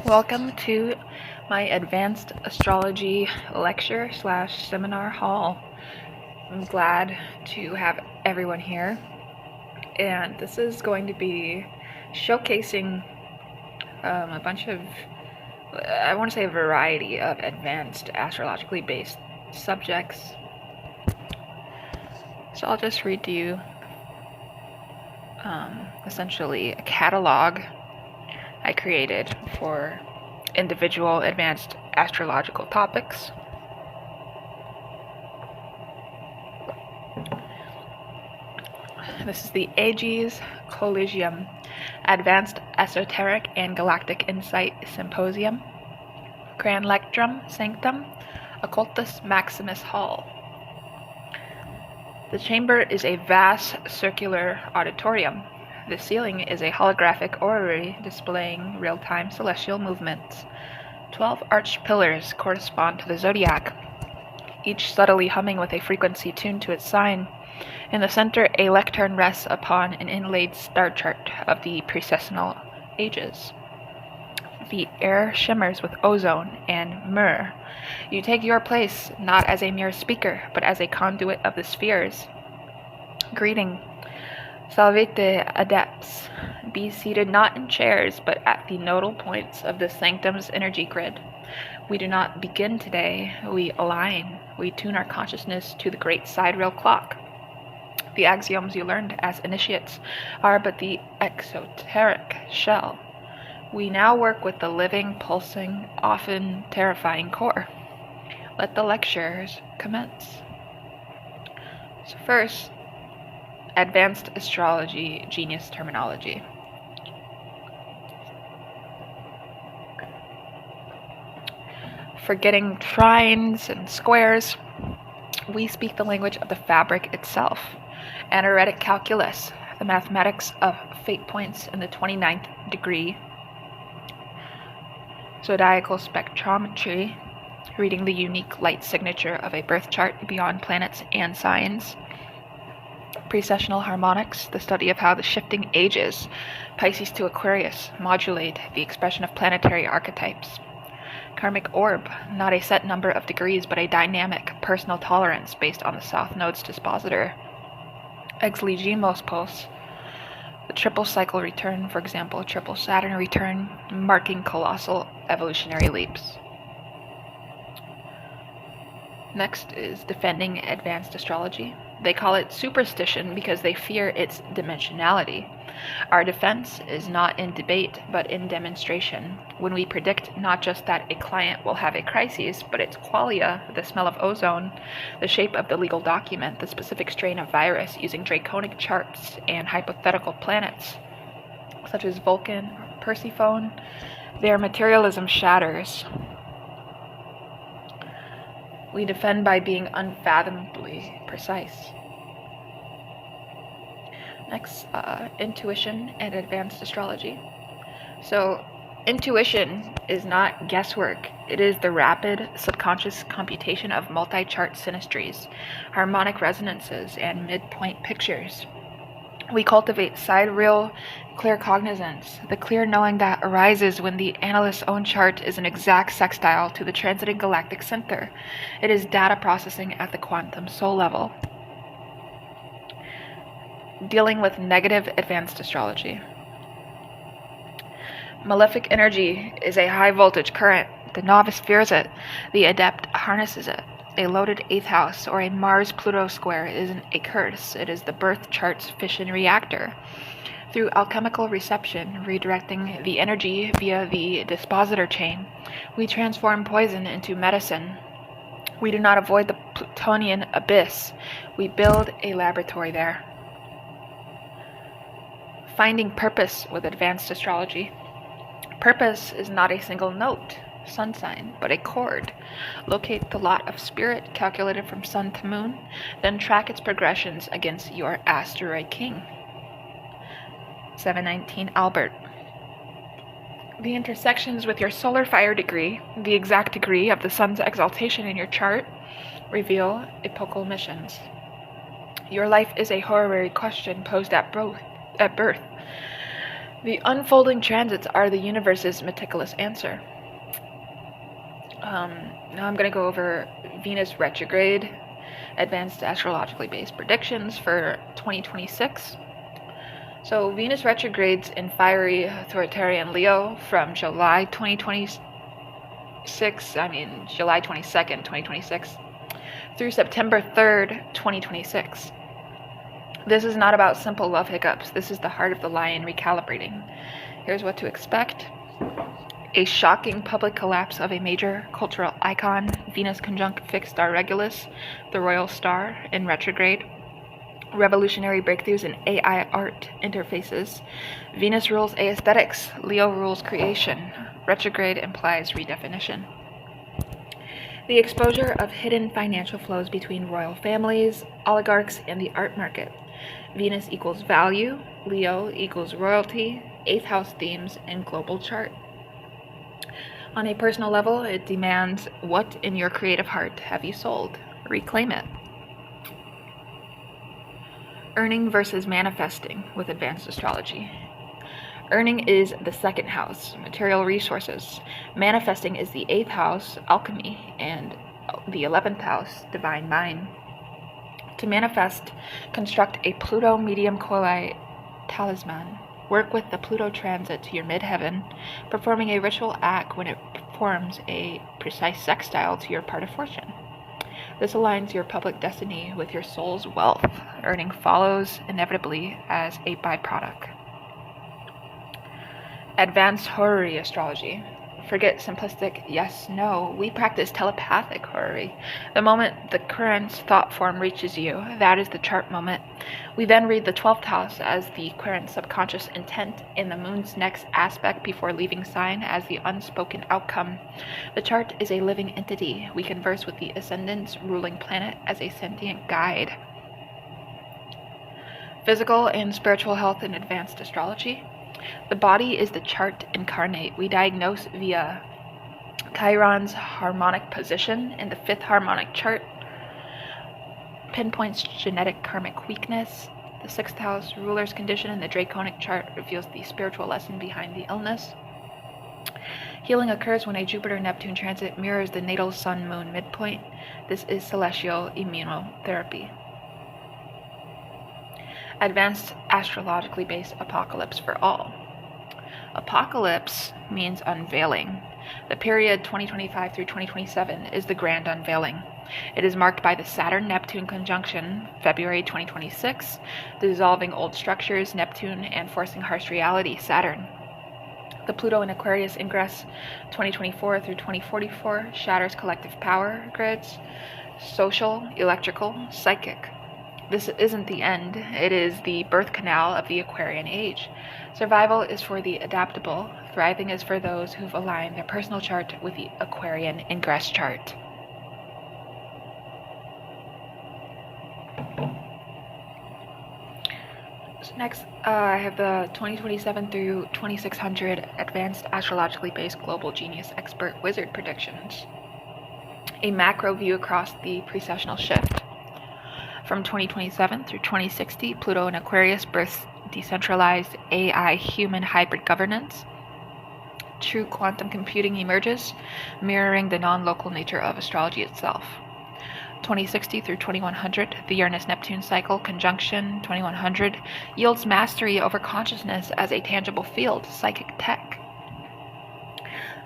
Welcome to my Advanced Astrology lecture / seminar hall. I'm glad to have everyone here, and this is going to be showcasing a bunch of, I want to say a variety of advanced astrologically based subjects. So I'll just read to you essentially a catalog I created for individual advanced astrological topics. This is the Aegis Collegium Advanced Esoteric and Galactic Insight Symposium, Grand Lectrum Sanctum, Occultus Maximus Hall. The chamber is a vast circular auditorium. The ceiling is a holographic orrery displaying real-time celestial movements. 12 arched pillars correspond to the zodiac, each subtly humming with a frequency tuned to its sign. In the center, a lectern rests upon an inlaid star chart of the precessional ages. The air shimmers with ozone and myrrh. You take your place not as a mere speaker, but as a conduit of the spheres. Greeting. Salvete adepts. Be seated not in chairs, but at the nodal points of the sanctum's energy grid. We do not begin today, we align. We tune our consciousness to the great sidereal clock. The axioms you learned as initiates are but the exoteric shell. We now work with the living, pulsing, often terrifying core. Let the lectures commence. So first, Advanced Astrology Genius Terminology. Forgetting trines and squares, we speak the language of the fabric itself. Anaretic calculus, the mathematics of fate points in the 29th degree. Zodiacal spectrometry, reading the unique light signature of a birth chart beyond planets and signs. Precessional harmonics, the study of how the shifting ages, Pisces to Aquarius, modulate the expression of planetary archetypes. Karmic orb, not a set number of degrees, but a dynamic personal tolerance based on the South Node's dispositor. Exligimos pos, the triple cycle return, for example, triple Saturn return, marking colossal evolutionary leaps. Next is defending advanced astrology. They call it superstition because they fear its dimensionality. Our defense is not in debate, but in demonstration. When we predict not just that a client will have a crisis, but its qualia, the smell of ozone, the shape of the legal document, the specific strain of virus, using draconic charts and hypothetical planets, such as Vulcan or Persephone, their materialism shatters. We defend by being unfathomably precise. Next, intuition and advanced astrology. So, intuition is not guesswork. It is the rapid subconscious computation of multi-chart synastries, harmonic resonances, and midpoint pictures. We cultivate sidereal claircognizance, the clear knowing that arises when the analyst's own chart is an exact sextile to the transiting galactic center. It is data processing at the quantum soul level. Dealing with negative advanced astrology. Malefic energy is a high voltage current. The novice fears it. The adept harnesses it. A loaded 8th house or a Mars-Pluto square isn't a curse. It is the birth chart's fission reactor. Through alchemical reception, redirecting the energy via the dispositor chain, we transform poison into medicine. We do not avoid the Plutonian abyss. We build a laboratory there. Finding purpose with advanced astrology. Purpose is not a single note, sun sign, but a chord. Locate the lot of spirit calculated from sun to moon, then track its progressions against your asteroid king. 719 Albert. The intersections with your solar fire degree, the exact degree of the sun's exaltation in your chart, reveal epochal missions. Your life is a horary question posed at birth. The unfolding transits are the universe's meticulous answer. Now I'm going to go over Venus retrograde, advanced astrologically based predictions for 2026. So Venus retrogrades in fiery authoritarian Leo from July 22nd, 2026 through September 3rd, 2026. This is not about simple love hiccups. This is the heart of the lion recalibrating. Here's what to expect. A shocking public collapse of a major cultural icon, Venus conjunct fixed star Regulus, the royal star, in retrograde. Revolutionary breakthroughs in AI art interfaces. Venus rules aesthetics, Leo rules creation. Retrograde implies redefinition. The exposure of hidden financial flows between royal families, oligarchs, and the art market. Venus equals value, Leo equals royalty, 8th house themes, and global chart. On a personal level, it demands, what in your creative heart have you sold? Reclaim it. Earning versus manifesting with advanced astrology. Earning is the 2nd house, material resources. Manifesting is the 8th house, alchemy, and the 11th house, divine mind. To manifest, construct a Pluto medium coeli talisman. Work with the Pluto transit to your midheaven, performing a ritual act when it performs a precise sextile to your part of fortune. This aligns your public destiny with your soul's wealth. Earning follows inevitably as a byproduct. Advanced horary astrology. Forget simplistic yes, no. We practice telepathic horary. The moment the querent's thought form reaches you, that is the chart moment. We then read the 12th house as the querent's subconscious intent in the moon's next aspect before leaving sign as the unspoken outcome. The chart is a living entity. We converse with the ascendant's ruling planet as a sentient guide. Physical and spiritual health in advanced astrology. The body is the chart incarnate. We diagnose via Chiron's harmonic position in the 5th harmonic chart, pinpoints genetic karmic weakness. The 6th house ruler's condition in the draconic chart reveals the spiritual lesson behind the illness. Healing occurs when a Jupiter-Neptune transit mirrors the natal sun-moon midpoint. This is celestial immunotherapy. Advanced astrologically based apocalypse for all. Apocalypse means unveiling. The period 2025 through 2027 is the grand unveiling. It is marked by the Saturn-Neptune conjunction, February 2026, dissolving old structures, Neptune, and forcing harsh reality, Saturn. The Pluto in Aquarius ingress 2024 through 2044 shatters collective power grids, social, electrical, psychic. This isn't the end, it is the birth canal of the Aquarian age. Survival is for the adaptable, thriving is for those who've aligned their personal chart with the Aquarian ingress chart. So next, I have the 2027 through 2600 Advanced Astrologically Based Global Genius Expert Wizard Predictions. A macro view across the precessional shift. From 2027 through 2060, Pluto in Aquarius births decentralized AI human hybrid governance. True quantum computing emerges, mirroring the non-local nature of astrology itself. 2060 through 2100, the Uranus-Neptune cycle conjunction 2100 yields mastery over consciousness as a tangible field, psychic tech.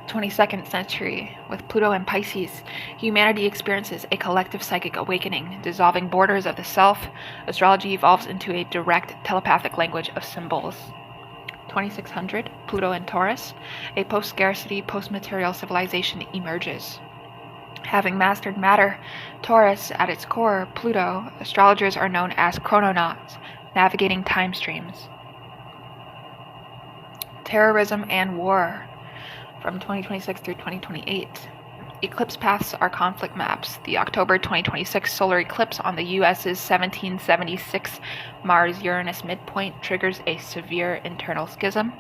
22nd century, with Pluto and Pisces, humanity experiences a collective psychic awakening, dissolving borders of the self. Astrology evolves into a direct telepathic language of symbols. 2600, Pluto and Taurus, a post-scarcity, post-material civilization emerges. Having mastered matter, Taurus at its core, Pluto, astrologers are known as chrononauts, navigating time streams. Terrorism and war. From 2026 through 2028. Eclipse paths are conflict maps. The October 2026 solar eclipse on the U.S.'s 1776 Mars-Uranus midpoint triggers a severe internal schism.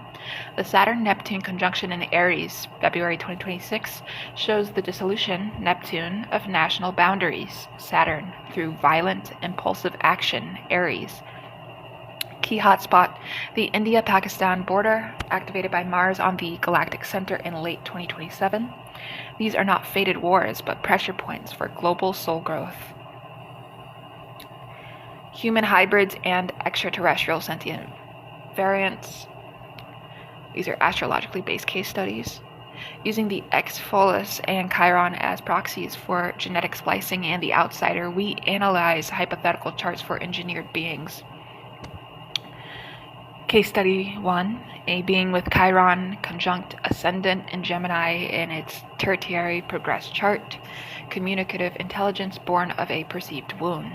The Saturn-Neptune conjunction in Aries, February 2026, shows the dissolution, Neptune, of national boundaries, Saturn, through violent, impulsive action, Aries. Key hotspot, the India-Pakistan border, activated by Mars on the galactic center in late 2027. These are not fated wars, but pressure points for global soul growth. Human hybrids and extraterrestrial sentient variants. These are astrologically based case studies. Using the X-Folus and Chiron as proxies for genetic splicing and the outsider, we analyze hypothetical charts for engineered beings. Case study 1, a being with Chiron conjunct ascendant in Gemini in its tertiary progressed chart, communicative intelligence born of a perceived wound.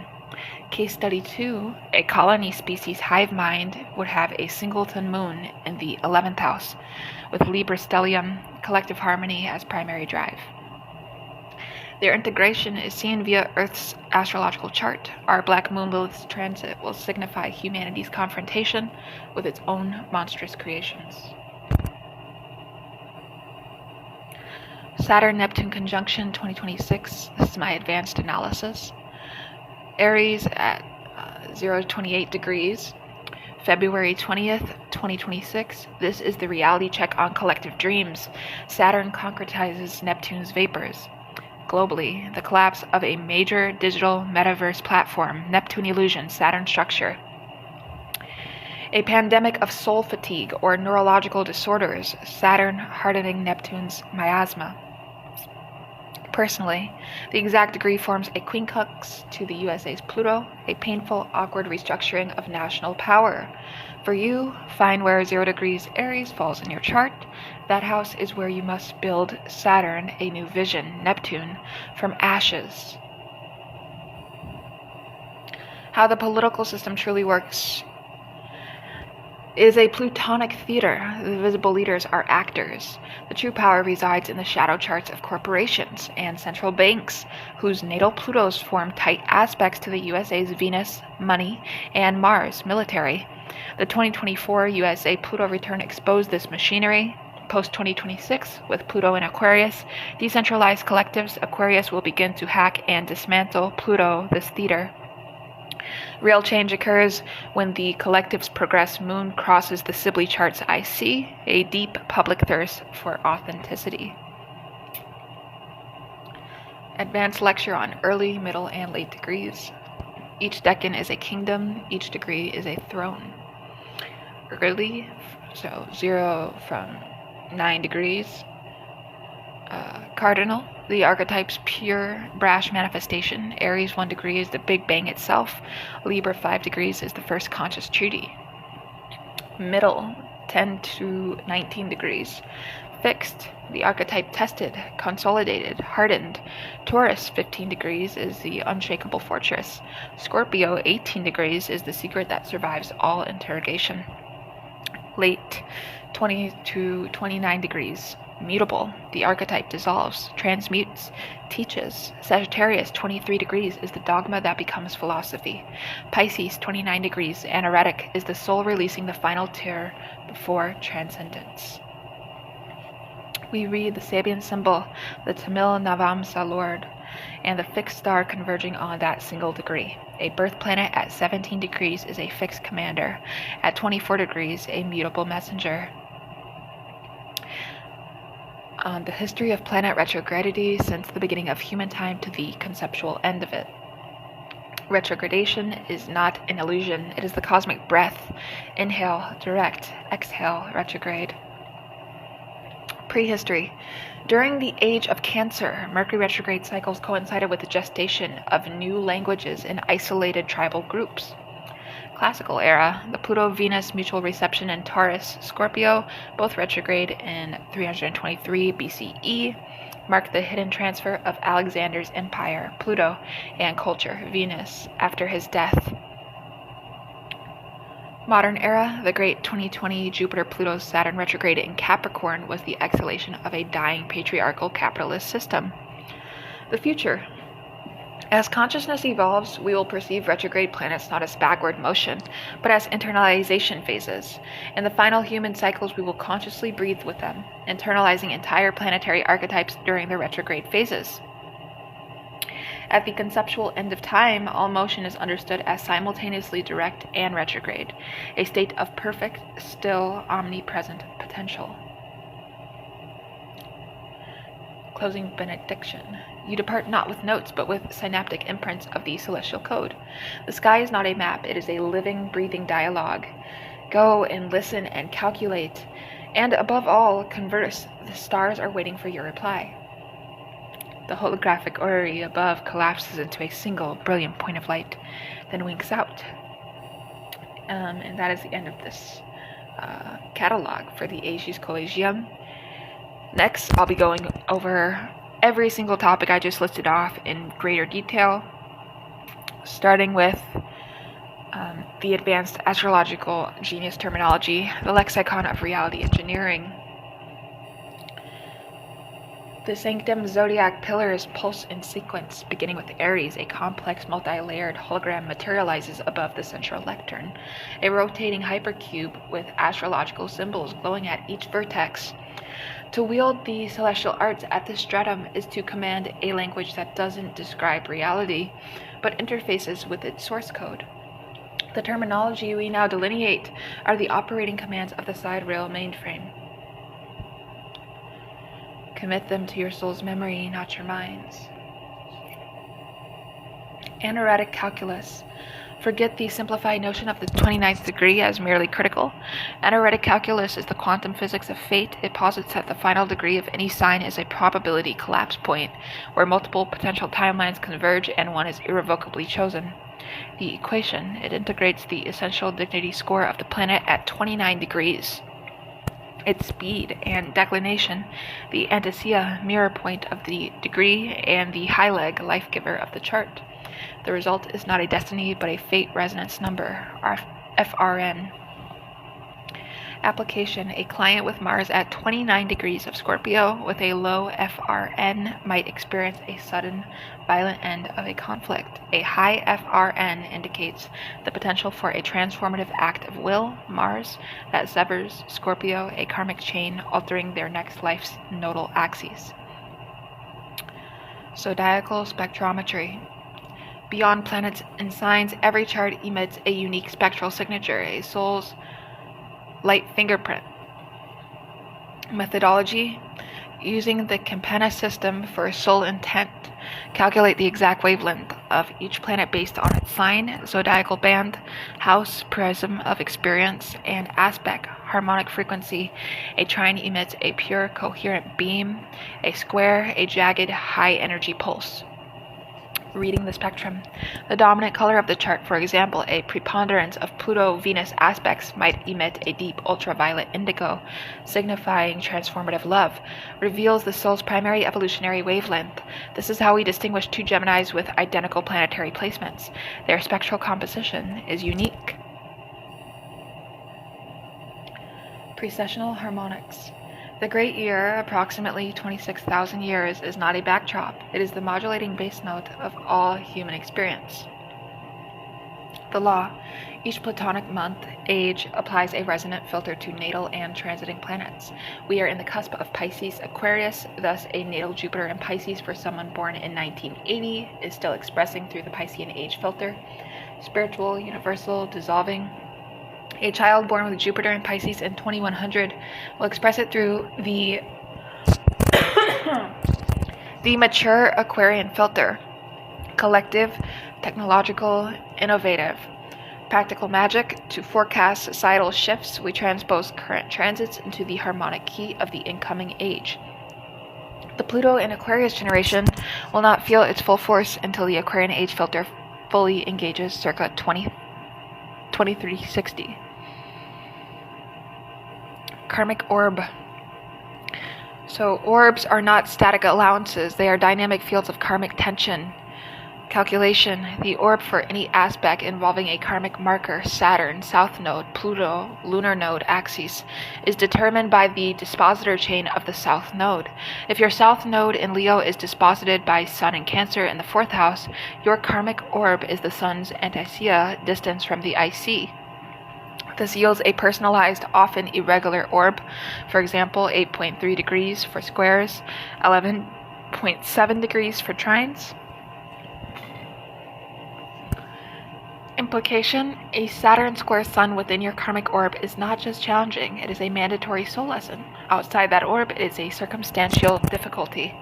Case study 2, a colony species hive mind would have a singleton moon in the 11th house, with Libra stellium, collective harmony as primary drive. Their integration is seen via Earth's astrological chart. Our black moon Lilith's transit will signify humanity's confrontation with its own monstrous creations. Saturn-Neptune conjunction 2026. This is my advanced analysis. Aries at 0 to 28 degrees. February 20th, 2026. This is the reality check on collective dreams. Saturn concretizes Neptune's vapors. Globally, the collapse of a major digital metaverse platform, Neptune illusion, Saturn structure. A pandemic of soul fatigue or neurological disorders, Saturn hardening Neptune's miasma. Personally, the exact degree forms a quincunx to the USA's Pluto, a painful, awkward restructuring of national power. For you, find where 0 degrees Aries falls in your chart. That house is where you must build Saturn, a new vision, Neptune, from ashes. How the political system truly works is a plutonic theater. The visible leaders are actors. The true power resides in the shadow charts of corporations and central banks, whose natal Plutos form tight aspects to the USA's Venus, money, and Mars, military. The 2024 USA Pluto return exposed this machinery. Post-2026, with Pluto in Aquarius, decentralized collectives, Aquarius will begin to hack and dismantle Pluto, this theater. Real change occurs when the collective's progressed moon crosses the Sibley chart's IC, a deep public thirst for authenticity. Advanced lecture on early, middle, and late degrees. Each decan is a kingdom, each degree is a throne. Early, so 0 from 9 degrees. Cardinal, the archetype's pure, brash manifestation. Aries 1 degree is the Big Bang itself. Libra 5 degrees is the first conscious treaty. Middle, 10 to 19 degrees. Fixed, the archetype tested, consolidated, hardened. Taurus 15 degrees is the unshakable fortress. Scorpio 18 degrees is the secret that survives all interrogation. Late, 20 to 29 degrees. Mutable, the archetype dissolves, transmutes, teaches. Sagittarius 23 degrees is the dogma that becomes philosophy. Pisces 29 degrees, anaretic, is the soul releasing the final tear before transcendence. We read the Sabian symbol, the Tamil Navamsa Lord, and the fixed star converging on that single degree. A birth planet at 17 degrees is a fixed commander. At 24 degrees, a mutable messenger. On the history of planet retrogradity since the beginning of human time to the conceptual end of it. Retrogradation is not an illusion, it is the cosmic breath. Inhale, direct, exhale, retrograde. Prehistory. During the age of Cancer, Mercury retrograde cycles coincided with the gestation of new languages in isolated tribal groups. Classical era, the Pluto-Venus mutual reception in Taurus, Scorpio, both retrograde in 323 BCE, marked the hidden transfer of Alexander's empire, Pluto, and culture, Venus, after his death. Modern era, the great 2020 Jupiter-Pluto-Saturn retrograde in Capricorn was the exhalation of a dying patriarchal capitalist system. The future. As consciousness evolves, we will perceive retrograde planets not as backward motion, but as internalization phases. In the final human cycles, we will consciously breathe with them, internalizing entire planetary archetypes during their retrograde phases. At the conceptual end of time, all motion is understood as simultaneously direct and retrograde, a state of perfect, still, omnipresent potential. Closing benediction. You depart not with notes, but with synaptic imprints of the celestial code. The sky is not a map, it is a living, breathing dialogue. Go and listen and calculate, and above all, converse. The stars are waiting for your reply. The holographic orrery above collapses into a single, brilliant point of light, then winks out. And that is the end of this catalog for the Aegis Collegium. Next, I'll be going over every single topic I just listed off in greater detail, starting with the Advanced Astrological Genius Terminology, the Lexicon of Reality Engineering. The Sanctum Zodiac pillars pulse in sequence, beginning with Aries. A complex, multi-layered hologram materializes above the central lectern, a rotating hypercube with astrological symbols glowing at each vertex. To wield the celestial arts at this stratum is to command a language that doesn't describe reality, but interfaces with its source code. The terminology we now delineate are the operating commands of the side rail mainframe. Commit them to your soul's memory, not your mind's. Anaretic calculus. Forget the simplified notion of the 29th degree as merely critical. Anaretic calculus is the quantum physics of fate. It posits that the final degree of any sign is a probability collapse point, where multiple potential timelines converge and one is irrevocably chosen. The equation, it integrates the essential dignity score of the planet at 29 degrees. Its speed and declination, the anticia mirror point of the degree, and the high leg life giver of the chart. The result is not a destiny, but a fate resonance number, FRN. Application. A client with Mars at 29 degrees of Scorpio with a low FRN might experience a sudden, violent end of a conflict. A high FRN indicates the potential for a transformative act of will, Mars, that severs Scorpio, a karmic chain, altering their next life's nodal axes. Zodiacal spectrometry. Beyond planets and signs, every chart emits a unique spectral signature, a soul's light fingerprint. Methodology. Using the Campana system for soul intent, calculate the exact wavelength of each planet based on its sign, zodiacal band, house, prism of experience, and aspect, harmonic frequency. A trine emits a pure, coherent beam, a square, a jagged, high energy pulse. Reading the spectrum. The dominant color of the chart, for example, a preponderance of Pluto-Venus aspects, might emit a deep ultraviolet indigo, signifying transformative love, reveals the soul's primary evolutionary wavelength. This is how we distinguish two Geminis with identical planetary placements. Their spectral composition is unique. Precessional harmonics. The Great Year, approximately 26,000 years, is not a backdrop. It is the modulating bass note of all human experience. The law. Each Platonic month, age, applies a resonant filter to natal and transiting planets. We are in the cusp of Pisces Aquarius, thus a natal Jupiter in Pisces for someone born in 1980 is still expressing through the Piscean age filter. Spiritual, universal, dissolving. A child born with Jupiter in Pisces in 2100 will express it through the the mature Aquarian filter. Collective, technological, innovative. Practical magic. To forecast societal shifts, we transpose current transits into the harmonic key of the incoming age. The Pluto and Aquarius generation will not feel its full force until the Aquarian age filter fully engages circa 2360. Karmic orb. So orbs are not static allowances, they are dynamic fields of karmic tension. Calculation. The orb for any aspect involving a karmic marker, Saturn, South Node, Pluto, Lunar Node axis, is determined by the dispositor chain of the South Node. If your South Node in Leo is disposited by Sun in Cancer in the 4th house, your karmic orb is the Sun's anticia distance from the IC. This yields a personalized, often irregular orb, for example, 8.3 degrees for squares, 11.7 degrees for trines. Implication: a Saturn square Sun within your karmic orb is not just challenging, it is a mandatory soul lesson. Outside that orb, it is a circumstantial difficulty.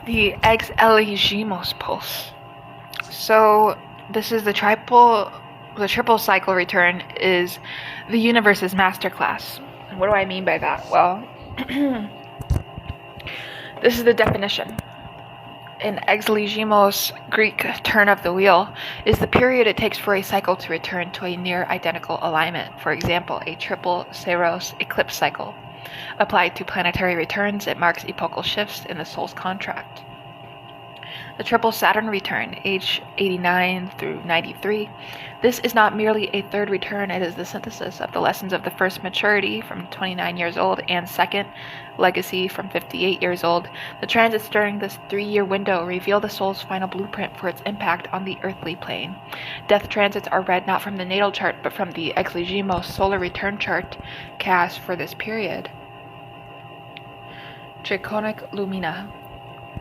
The Exeligimos pulse. So this is the triple cycle return is the universe's masterclass. And what do I mean by that? Well, this is the definition. An exeligimos, Greek turn of the wheel, is the period it takes for a cycle to return to a near identical alignment. For example, a triple Saros eclipse cycle. Applied to planetary returns, it marks epochal shifts in the soul's contract. The triple Saturn return, age 89 through 93. This is not merely a third return, it is the synthesis of the lessons of the first maturity from 29 years old and second legacy from 58 years old. The transits during this 3-year window reveal the soul's final blueprint for its impact on the earthly plane. Death transits are read not from the natal chart but from the Exeligimos solar return chart cast for this period. Draconic Lumina.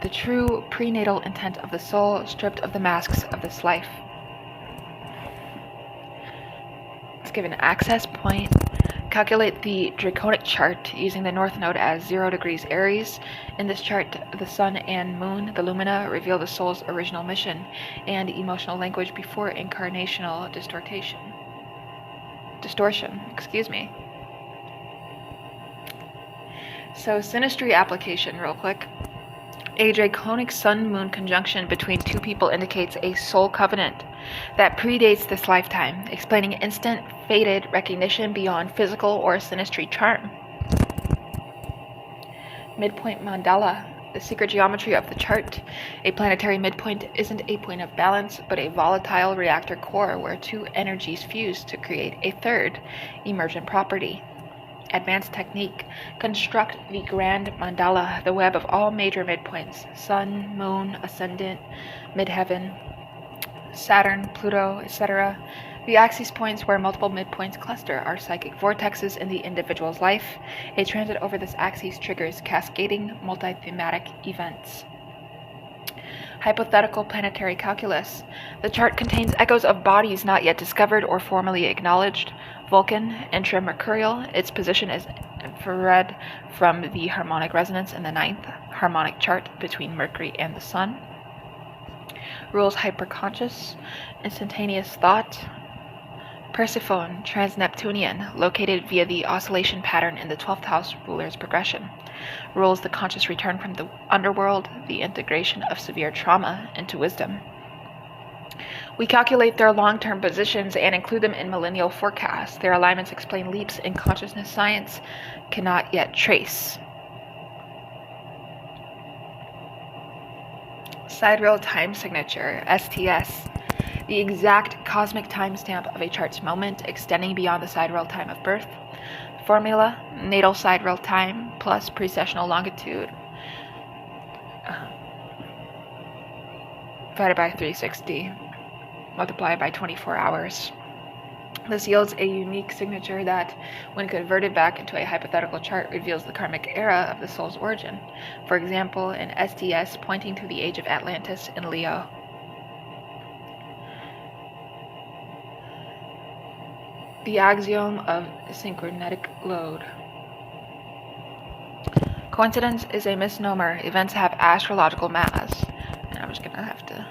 The true prenatal intent of the soul, stripped of the masks of this life. Let's give an access point. Calculate the Draconic chart using the North Node as 0 degrees Aries. In this chart, the Sun and Moon, the Lumina, reveal the soul's original mission and emotional language before incarnational distortion. So, synastry application, real quick. A draconic Sun-Moon conjunction between two people indicates a soul covenant that predates this lifetime, explaining instant, fated recognition beyond physical or synastry charm. Midpoint mandala, the secret geometry of the chart. A planetary midpoint isn't a point of balance, but a volatile reactor core where two energies fuse to create a third, emergent property. Advanced technique. Construct the grand mandala, the web of all major midpoints: Sun, Moon, Ascendant, Midheaven, Saturn, Pluto, etc. The axis points where multiple midpoints cluster are psychic vortexes in the individual's life. A transit over this axis triggers cascading multi-thematic events. Hypothetical planetary calculus. The chart contains echoes of bodies not yet discovered or formally acknowledged. Vulcan, intramercurial. Its position is infrared from the harmonic resonance in the 9th harmonic chart between Mercury and the Sun. Rules hyperconscious, instantaneous thought. Persephone, trans-Neptunian, located via the oscillation pattern in the 12th house ruler's progression. Rules the conscious return from the underworld, the integration of severe trauma into wisdom. We calculate their long-term positions and include them in millennial forecasts. Their alignments explain leaps in consciousness science cannot yet trace. Sidereal time signature, STS. The exact cosmic timestamp of a chart's moment, extending beyond the sidereal time of birth. Formula: natal sidereal time plus precessional longitude divided by 360, multiplied by 24 hours. This yields a unique signature that, when converted back into a hypothetical chart, reveals the karmic era of the soul's origin. For example, an STS pointing to the age of Atlantis in Leo. The axiom of synchronetic load. Coincidence is a misnomer. Events have astrological mass. And I'm just gonna have to.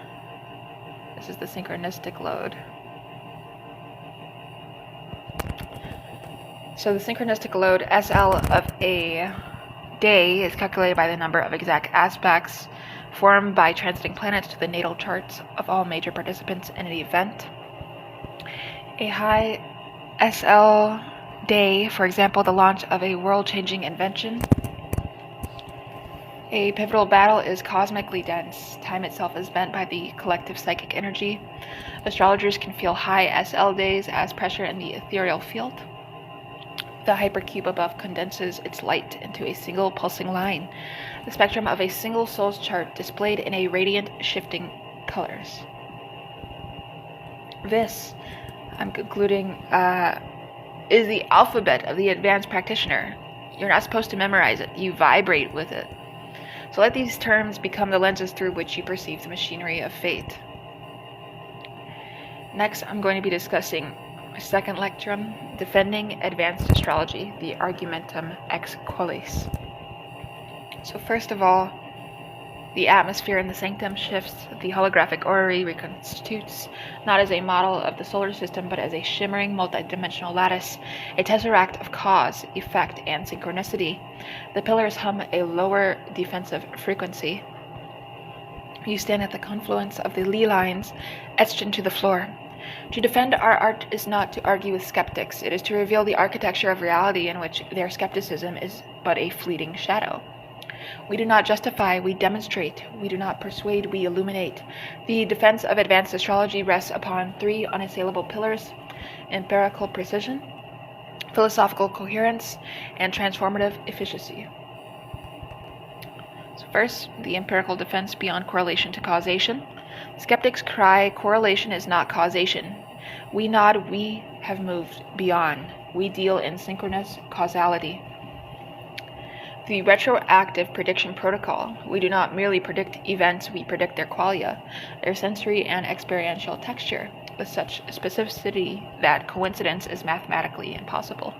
This is the synchronistic load. So the synchronistic load, SL of a day, is calculated by the number of exact aspects formed by transiting planets to the natal charts of all major participants in an event. A high SL day, for example, the launch of a world-changing invention. A pivotal battle is cosmically dense. Time itself is bent by the collective psychic energy. Astrologers can feel high SL days as pressure in the ethereal field. The hypercube above condenses its light into a single pulsing line, the spectrum of a single soul's chart displayed in a radiant, shifting colors. This, I'm concluding, is the alphabet of the advanced practitioner. You're not supposed to memorize it. You vibrate with it. So let these terms become the lenses through which you perceive the machinery of fate. Next, I'm going to be discussing my second lecture, Defending Advanced Astrology, the Argumentum Ex Qualis. So first of all, the atmosphere in the sanctum shifts. The holographic orrery reconstitutes not as a model of the solar system, but as a shimmering multidimensional lattice, a tesseract of cause, effect, and synchronicity. The pillars hum a lower defensive frequency. You stand at the confluence of the Lee lines etched into the floor. To defend our art is not to argue with skeptics. It is to reveal the architecture of reality in which their skepticism is but a fleeting shadow. We do not justify, we demonstrate. We do not persuade, we illuminate. The defense of advanced astrology rests upon three unassailable pillars: empirical precision, philosophical coherence, and transformative efficacy. So first, the empirical defense beyond correlation to causation. Skeptics cry, correlation is not causation. We nod, we have moved beyond. We deal in synchronous causality. The retroactive prediction protocol. We do not merely predict events, we predict their qualia, their sensory and experiential texture, with such specificity that coincidence is mathematically impossible.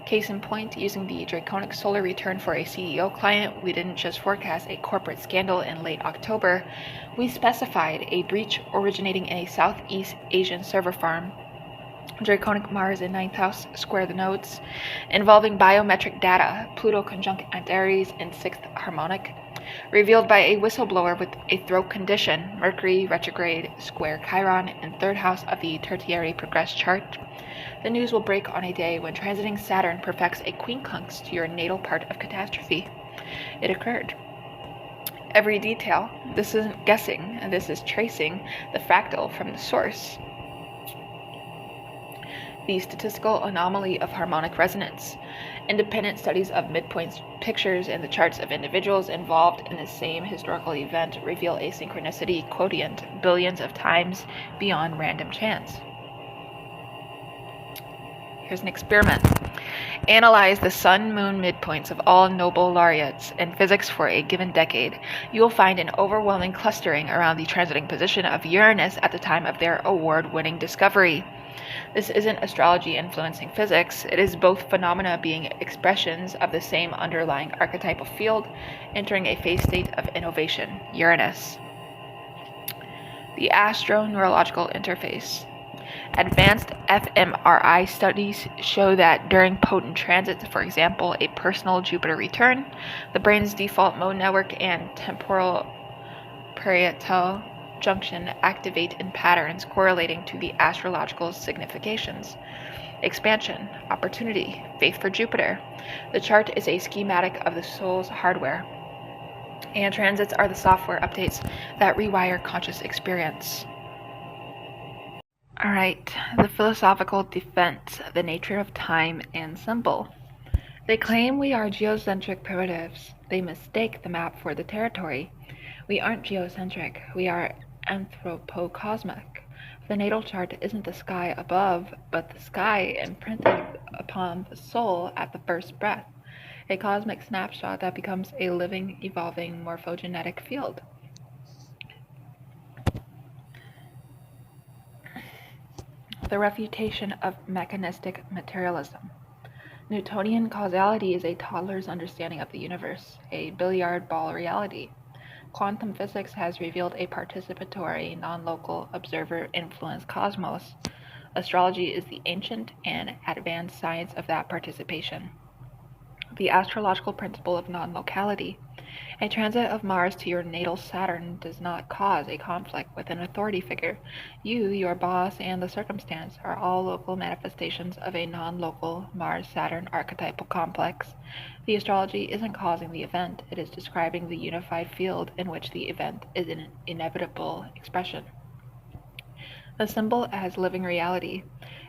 Case in point, using the draconic solar return for a CEO client, we didn't just forecast a corporate scandal in late October, we specified a breach originating in a Southeast Asian server farm. Draconic Mars in 9th house, square the nodes, involving biometric data, Pluto conjunct Antares in 6th harmonic, revealed by a whistleblower with a throat condition, Mercury retrograde, square Chiron in 3rd house of the tertiary progress chart. The news will break on a day when transiting Saturn perfects a quincunx to your natal part of catastrophe. It occurred. Every detail. This isn't guessing, and this is tracing the fractal from the source. The statistical anomaly of harmonic resonance. Independent studies of midpoint pictures in the charts of individuals involved in the same historical event reveal a synchronicity quotient billions of times beyond random chance. Here's an experiment. Analyze the sun-moon midpoints of all Nobel laureates in physics for a given decade. You will find an overwhelming clustering around the transiting position of Uranus at the time of their award-winning discovery. This isn't astrology influencing physics, it is both phenomena being expressions of the same underlying archetypal field, entering a phase state of innovation, Uranus. The astro-neurological interface. Advanced fMRI studies show that during potent transits, for example, a personal Jupiter return, the brain's default mode network and temporal parietal junction activate in patterns correlating to the astrological significations. Expansion, opportunity, faith for Jupiter. The chart is a schematic of the soul's hardware, and transits are the software updates that rewire conscious experience. Alright, the philosophical defense, the nature of time and symbol. They claim we are geocentric primitives. They mistake the map for the territory. We aren't geocentric, we are anthropocosmic. The natal chart isn't the sky above, but the sky imprinted upon the soul at the first breath, a cosmic snapshot that becomes a living, evolving morphogenetic field. The refutation of mechanistic materialism. Newtonian causality is a toddler's understanding of the universe, a billiard ball reality. Quantum physics has revealed a participatory, non-local, observer-influenced cosmos. Astrology is the ancient and advanced science of that participation. The astrological principle of non-locality. A transit of Mars to your natal Saturn does not cause a conflict with an authority figure. You, your boss, and the circumstance are all local manifestations of a non-local Mars-Saturn archetypal complex. The astrology isn't causing the event, it is describing the unified field in which the event is an inevitable expression. The symbol as living reality.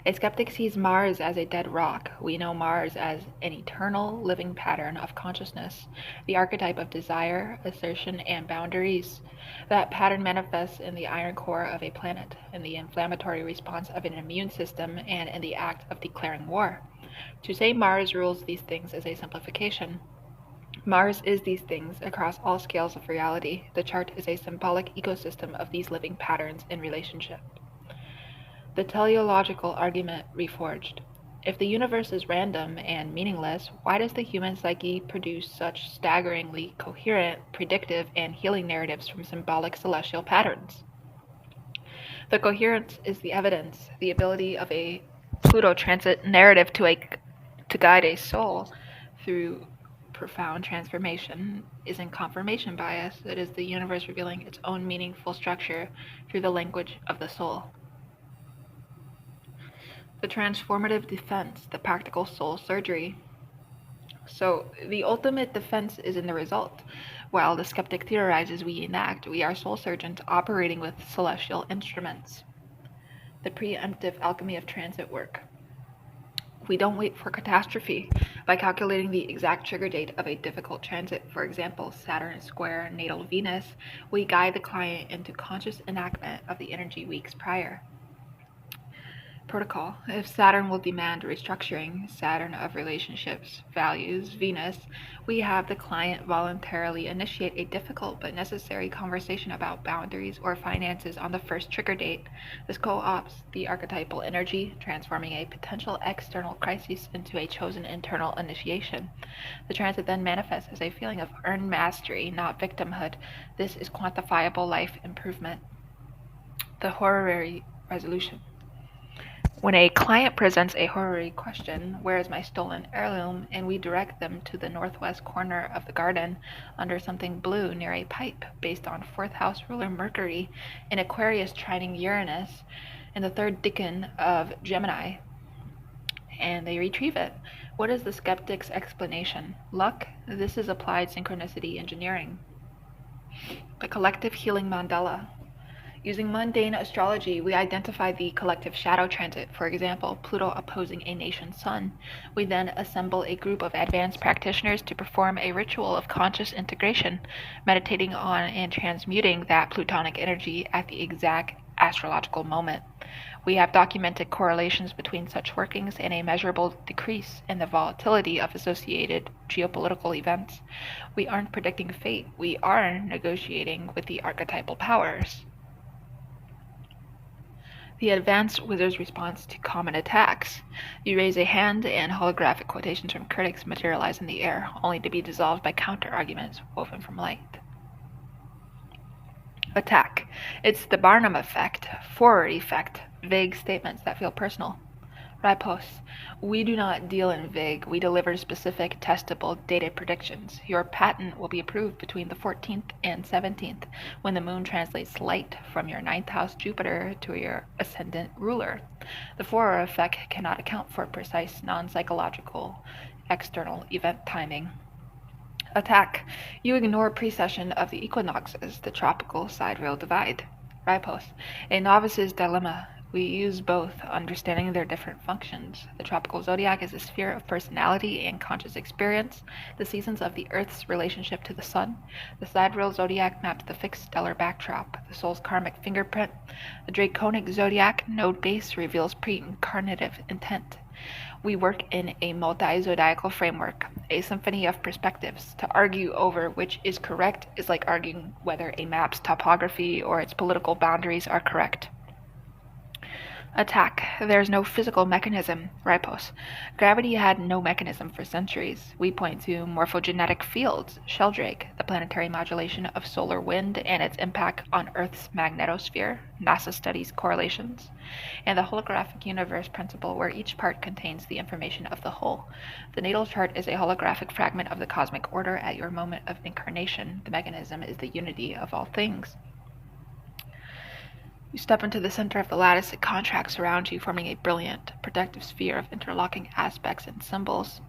A skeptic sees Mars as a dead rock. We know Mars as an eternal living pattern of consciousness, the archetype of desire, assertion, and boundaries. That pattern manifests in the iron core of a planet, in the inflammatory response of an immune system, and in the act of declaring war. To say Mars rules these things is a simplification. Mars is these things across all scales of reality. The chart is a symbolic ecosystem of these living patterns in relationship. The teleological argument reforged. If the universe is random and meaningless, why does the human psyche produce such staggeringly coherent, predictive, and healing narratives from symbolic celestial patterns? The coherence is the evidence, the ability of a Pluto transit narrative to guide a soul through profound transformation isn't confirmation bias. It is the universe revealing its own meaningful structure through the language of the soul. The transformative defense, the practical soul surgery. So the ultimate defense is in the result. While the skeptic theorizes we enact, we are soul surgeons operating with celestial instruments. The preemptive alchemy of transit work. We don't wait for catastrophe. By calculating the exact trigger date of a difficult transit, for example, Saturn square natal Venus, we guide the client into conscious enactment of the energy weeks prior. Protocol. If Saturn will demand restructuring, Saturn of relationships, values, Venus, we have the client voluntarily initiate a difficult but necessary conversation about boundaries or finances on the first trigger date. This co-opts the archetypal energy, transforming a potential external crisis into a chosen internal initiation. The transit then manifests as a feeling of earned mastery, not victimhood. This is quantifiable life improvement. The horary resolution. When a client presents a horary question, "Where is my stolen heirloom?" and we direct them to the northwest corner of the garden under something blue near a pipe based on fourth house ruler Mercury in Aquarius trining Uranus in the third decan of Gemini, and they retrieve it. What is the skeptic's explanation? Luck? This is applied synchronicity engineering. The collective healing mandala. Using mundane astrology, we identify the collective shadow transit, for example, Pluto opposing a nation's sun. We then assemble a group of advanced practitioners to perform a ritual of conscious integration, meditating on and transmuting that plutonic energy at the exact astrological moment. We have documented correlations between such workings and a measurable decrease in the volatility of associated geopolitical events. We aren't predicting fate, we are negotiating with the archetypal powers. The advanced wizard's response to common attacks. You raise a hand and holographic quotations from critics materialize in the air, only to be dissolved by counter-arguments woven from light. Attack. It's the Barnum effect, Forer effect, vague statements that feel personal. Ripos. We do not deal in vague, we deliver specific, testable, dated predictions. Your patent will be approved between the 14th and 17th, when the moon translates light from your 9th house Jupiter to your ascendant ruler. The Forer effect cannot account for precise, non-psychological, external event timing. Attack. You ignore precession of the equinoxes, the tropical sidereal divide. Ripos. A novice's dilemma. We use both, understanding their different functions. The tropical zodiac is a sphere of personality and conscious experience, the seasons of the Earth's relationship to the sun. The sidereal zodiac maps the fixed stellar backdrop, the soul's karmic fingerprint. The draconic zodiac, node base, reveals pre-incarnative intent. We work in a multi-zodiacal framework, a symphony of perspectives. To argue over which is correct is like arguing whether a map's topography or its political boundaries are correct. Attack. There's no physical mechanism. Ripos. Gravity had no mechanism for centuries. We point to morphogenetic fields, Sheldrake, the planetary modulation of solar wind and its impact on Earth's magnetosphere. NASA studies correlations. And the holographic universe principle, where each part contains the information of the whole. The natal chart is a holographic fragment of the cosmic order at your moment of incarnation. The mechanism is the unity of all things. You step into the center of the lattice that contracts around you, forming a brilliant, protective sphere of interlocking aspects and symbols.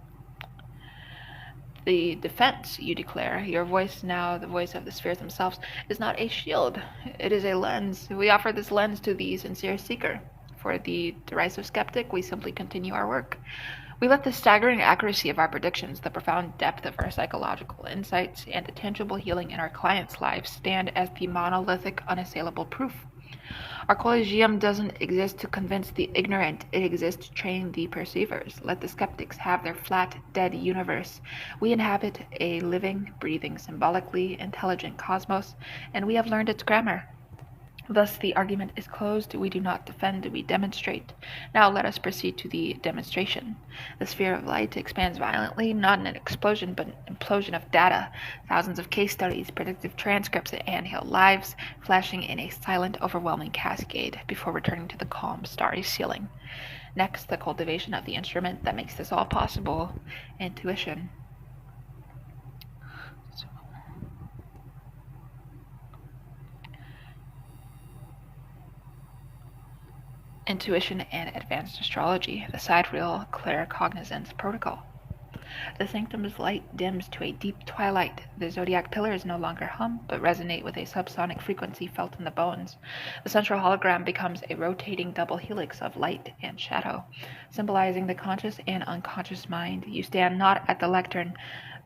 The defense, you declare, your voice now, the voice of the spheres themselves, is not a shield. It is a lens. We offer this lens to the sincere seeker. For the derisive skeptic, we simply continue our work. We let the staggering accuracy of our predictions, the profound depth of our psychological insights, and the tangible healing in our clients' lives stand as the monolithic, unassailable proof. Our collegium doesn't exist to convince the ignorant, it exists to train the perceivers. Let the skeptics have their flat, dead universe. We inhabit a living, breathing, symbolically intelligent cosmos, and we have learned its grammar. Thus the argument is closed. We do not defend, we demonstrate. Now let us proceed to the demonstration. The sphere of light expands violently, not in an explosion, but an implosion of data. Thousands of case studies, predictive transcripts, and handheld lives, flashing in a silent, overwhelming cascade before returning to the calm, starry ceiling. Next, the cultivation of the instrument that makes this all possible, intuition. Intuition and Advanced Astrology, the sidereal claircognizance protocol. The sanctum's light dims to a deep twilight. The zodiac pillars no longer hum, but resonate with a subsonic frequency felt in the bones. The central hologram becomes a rotating double helix of light and shadow, symbolizing the conscious and unconscious mind. You stand not at the lectern,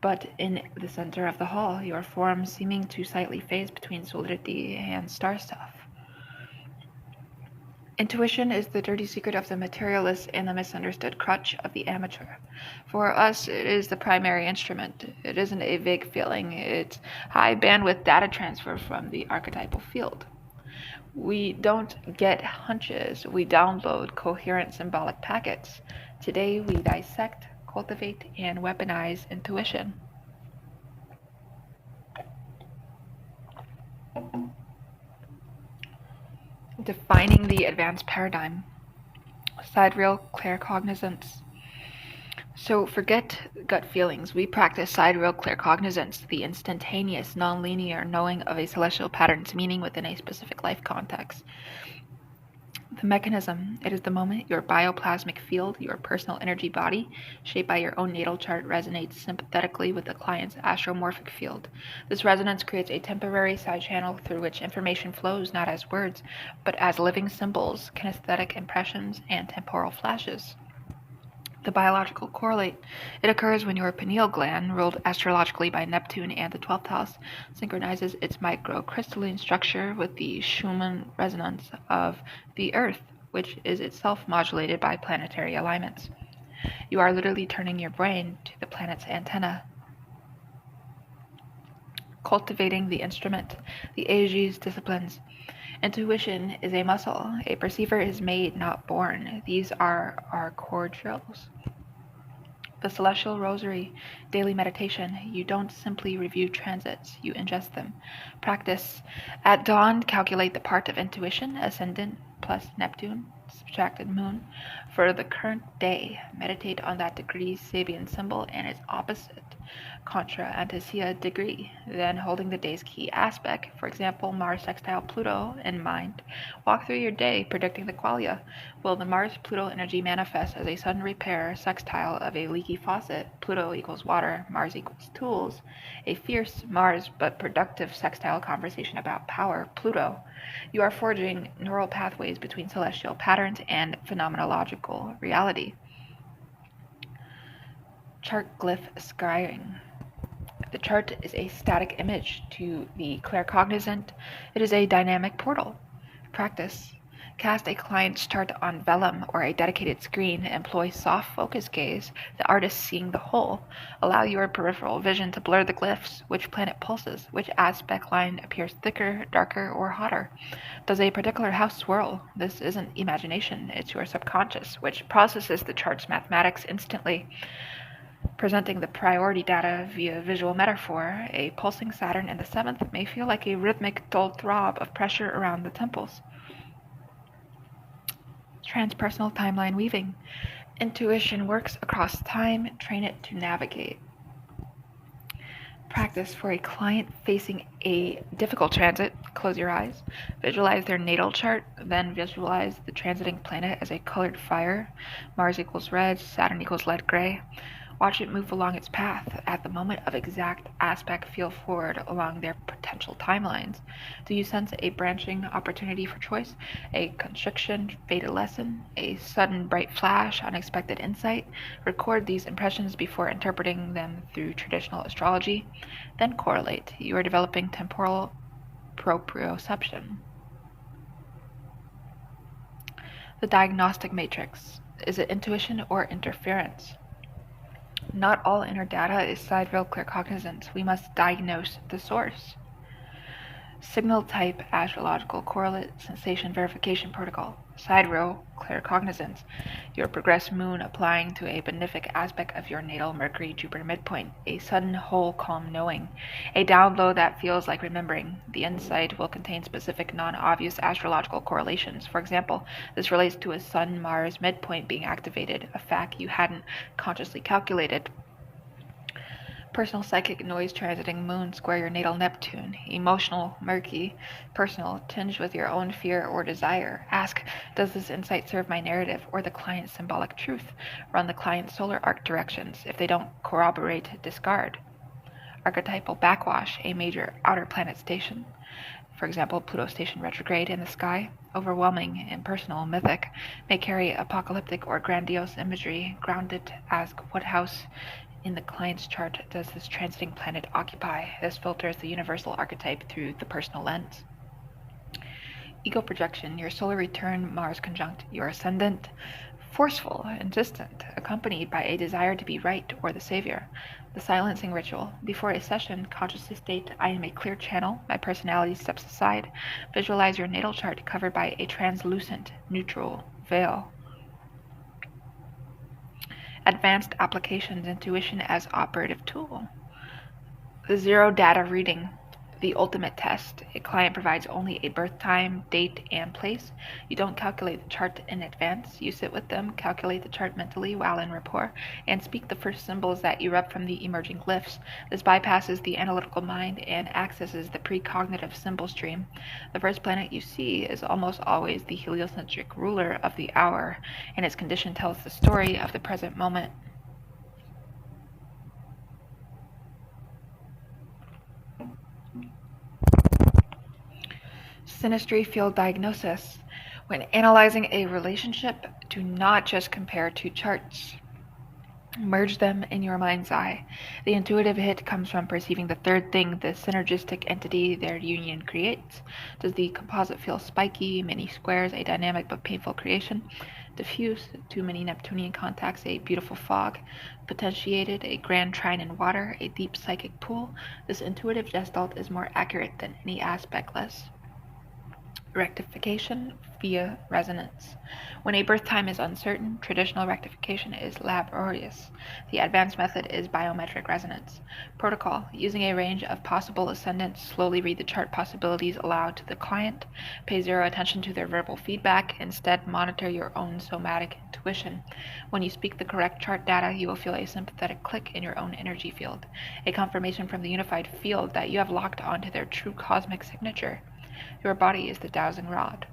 but in the center of the hall, your form seeming to slightly phase between solidity and star stuff. Intuition is the dirty secret of the materialist and the misunderstood crutch of the amateur. For us, it is the primary instrument. It isn't a vague feeling, it's high bandwidth data transfer from the archetypal field. We don't get hunches, we download coherent symbolic packets. Today, we dissect, cultivate, and weaponize intuition. Defining the advanced paradigm. Sidereal claircognizance. So forget gut feelings. We practice sidereal claircognizance, the instantaneous, non-linear knowing of a celestial pattern's meaning within a specific life context. The mechanism, it is the moment your bioplasmic field, your personal energy body, shaped by your own natal chart, resonates sympathetically with the client's astromorphic field. This resonance creates a temporary side channel through which information flows not as words, but as living symbols, kinesthetic impressions, and temporal flashes. The biological correlate. It occurs when your pineal gland, ruled astrologically by Neptune and the 12th house, synchronizes its microcrystalline structure with the Schumann resonance of the Earth, which is itself modulated by planetary alignments. You are literally turning your brain to the planet's antenna. Cultivating the instrument. The Aegis disciplines. Intuition is a muscle. A perceiver is made, not born. These are our core drills. The Celestial Rosary, daily meditation. You don't simply review transits, you ingest them. Practice. At dawn, calculate the part of intuition, ascendant plus Neptune, subtracted moon, for the current day. Meditate on that degree Sabian symbol and its opposite, contra anticia degree. Then, holding the day's key aspect, for example, Mars sextile Pluto, in mind, walk through your day predicting the qualia. Will the Mars-Pluto energy manifest as a sudden repair sextile of a leaky faucet? Pluto equals water, Mars equals tools. A fierce Mars but productive sextile conversation about power, Pluto. You are forging neural pathways between celestial patterns and phenomenological reality. Chart glyph scrying. The chart is a static image to the claircognizant. It is a dynamic portal. Practice. Cast a client's chart on vellum or a dedicated screen. Employ soft focus gaze, the artist seeing the whole. Allow your peripheral vision to blur the glyphs. Which planet pulses? Which aspect line appears thicker, darker, or hotter? Does a particular house swirl? This isn't imagination, it's your subconscious, which processes the chart's mathematics instantly. Presenting the priority data via visual metaphor, a pulsing Saturn in the 7th may feel like a rhythmic, dull throb of pressure around the temples. Transpersonal timeline weaving. Intuition works across time, train it to navigate. Practice for a client facing a difficult transit. Close your eyes. Visualize their natal chart, then visualize the transiting planet as a colored fire. Mars equals red, Saturn equals lead gray. Watch it move along its path. At the moment of exact aspect, feel forward along their potential timelines. Do you sense a branching opportunity for choice? A constriction, fated lesson? A sudden bright flash, unexpected insight? Record these impressions before interpreting them through traditional astrology. Then correlate. You are developing temporal proprioception. The diagnostic matrix. Is it intuition or interference? Not all inner data is sidereal claircognizance. We must diagnose the source. Signal type astrological correlate sensation verification protocol. Sidereal claircognizance. Your progressed moon applying to a benefic aspect of your natal Mercury Jupiter midpoint. A sudden whole calm knowing. A download that feels like remembering. The insight will contain specific non-obvious astrological correlations. For example, this relates to a Sun Mars midpoint being activated, a fact you hadn't consciously calculated. Personal psychic noise transiting moon square your natal Neptune. Emotional, murky, personal, tinged with your own fear or desire. Ask, does this insight serve my narrative or the client's symbolic truth? Run the client's solar arc directions. If they don't corroborate, discard. Archetypal backwash, a major outer planet station. For example, Pluto station retrograde in the sky, overwhelming, impersonal, mythic, may carry apocalyptic or grandiose imagery. Grounded, ask what house in the client's chart does this transiting planet occupy? This filters the universal archetype through the personal lens. Ego projection, your solar return Mars conjunct your ascendant, forceful, insistent, accompanied by a desire to be right or the savior. The silencing ritual. Before a session, consciously state, I am a clear channel, my personality steps aside. Visualize your natal chart covered by a translucent, neutral veil. Advanced applications, intuition as operative tool. The zero data reading, the ultimate test. A client provides only a birth time, date, and place. You don't calculate the chart in advance. You sit with them, calculate the chart mentally while in rapport, and speak the first symbols that erupt from the emerging glyphs. This bypasses the analytical mind and accesses the precognitive symbol stream. The first planet you see is almost always the heliocentric ruler of the hour, and its condition tells the story of the present moment. Synastry field diagnosis. When analyzing a relationship, do not just compare two charts. Merge them in your mind's eye. The intuitive hit comes from perceiving the third thing the synergistic entity their union creates. Does the composite feel spiky, many squares, a dynamic but painful creation? Diffuse, too many Neptunian contacts, a beautiful fog. Potentiated, a grand trine in water, a deep psychic pool. This intuitive gestalt is more accurate than any aspectless. Rectification via resonance. When a birth time is uncertain, traditional rectification is laborious. The advanced method is biometric resonance. Protocol. Using a range of possible ascendants, slowly read the chart possibilities aloud to the client. Pay zero attention to their verbal feedback. Instead, monitor your own somatic intuition. When you speak the correct chart data, you will feel a sympathetic click in your own energy field, a confirmation from the unified field that you have locked onto their true cosmic signature. Your body is the dowsing rod.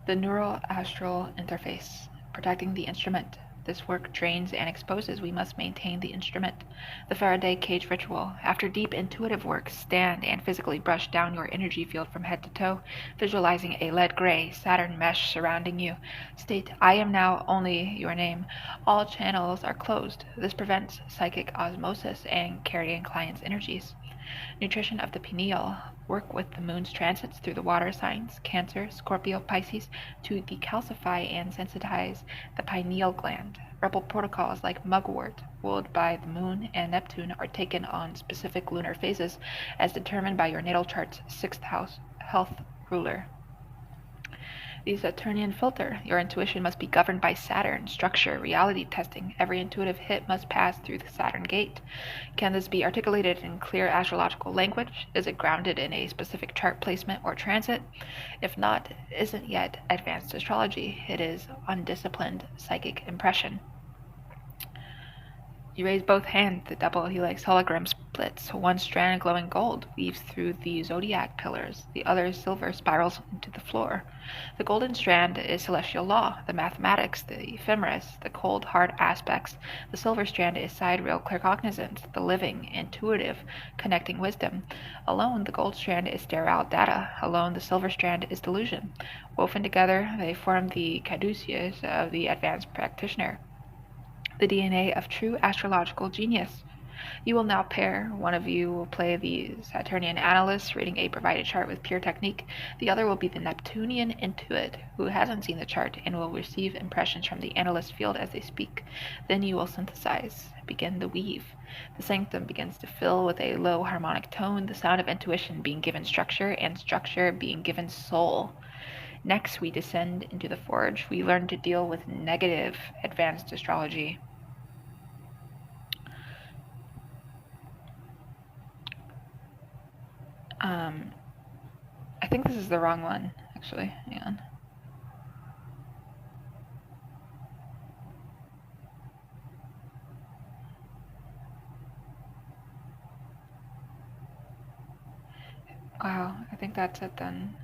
The neural astral interface. Protecting the instrument. This work drains and exposes. We must maintain the instrument. The Faraday cage ritual. After deep intuitive work, stand and physically brush down your energy field from head to toe, visualizing a lead gray Saturn mesh surrounding you. State, I am now only your name. All channels are closed. This prevents psychic osmosis and carrying clients' energies. Nutrition of the pineal. Work with the moon's transits through the water signs, Cancer, Scorpio, Pisces, to decalcify and sensitize the pineal gland. Rebel protocols like mugwort, ruled by the moon and Neptune, are taken on specific lunar phases as determined by your natal chart's 6th house health ruler. The Saturnian filter. Your intuition must be governed by Saturn. Structure, reality testing. Every intuitive hit must pass through the Saturn gate. Can this be articulated in clear astrological language? Is it grounded in a specific chart placement or transit? If not, it isn't yet advanced astrology. It is undisciplined psychic impression. You raise both hands, the double helix hologram splits. One strand glowing gold weaves through the zodiac pillars, the other silver spirals into the floor. The golden strand is celestial law, the mathematics, the ephemeris, the cold, hard aspects. The silver strand is sidereal claircognizance, the living, intuitive, connecting wisdom. Alone, the gold strand is sterile data. Alone, the silver strand is delusion. Woven together, they form the caduceus of the advanced practitioner. The DNA of true astrological genius. You will now pair. One of you will play the Saturnian analyst, reading a provided chart with pure technique. The other will be the Neptunian intuit, who hasn't seen the chart and will receive impressions from the analyst field as they speak. Then you will synthesize, begin the weave. The sanctum begins to fill with a low harmonic tone, the sound of intuition being given structure and structure being given soul. Next, we descend into the forge. We learn to deal with negative advanced astrology. I think this is the wrong one, actually. Hang on. Wow, I think that's it then.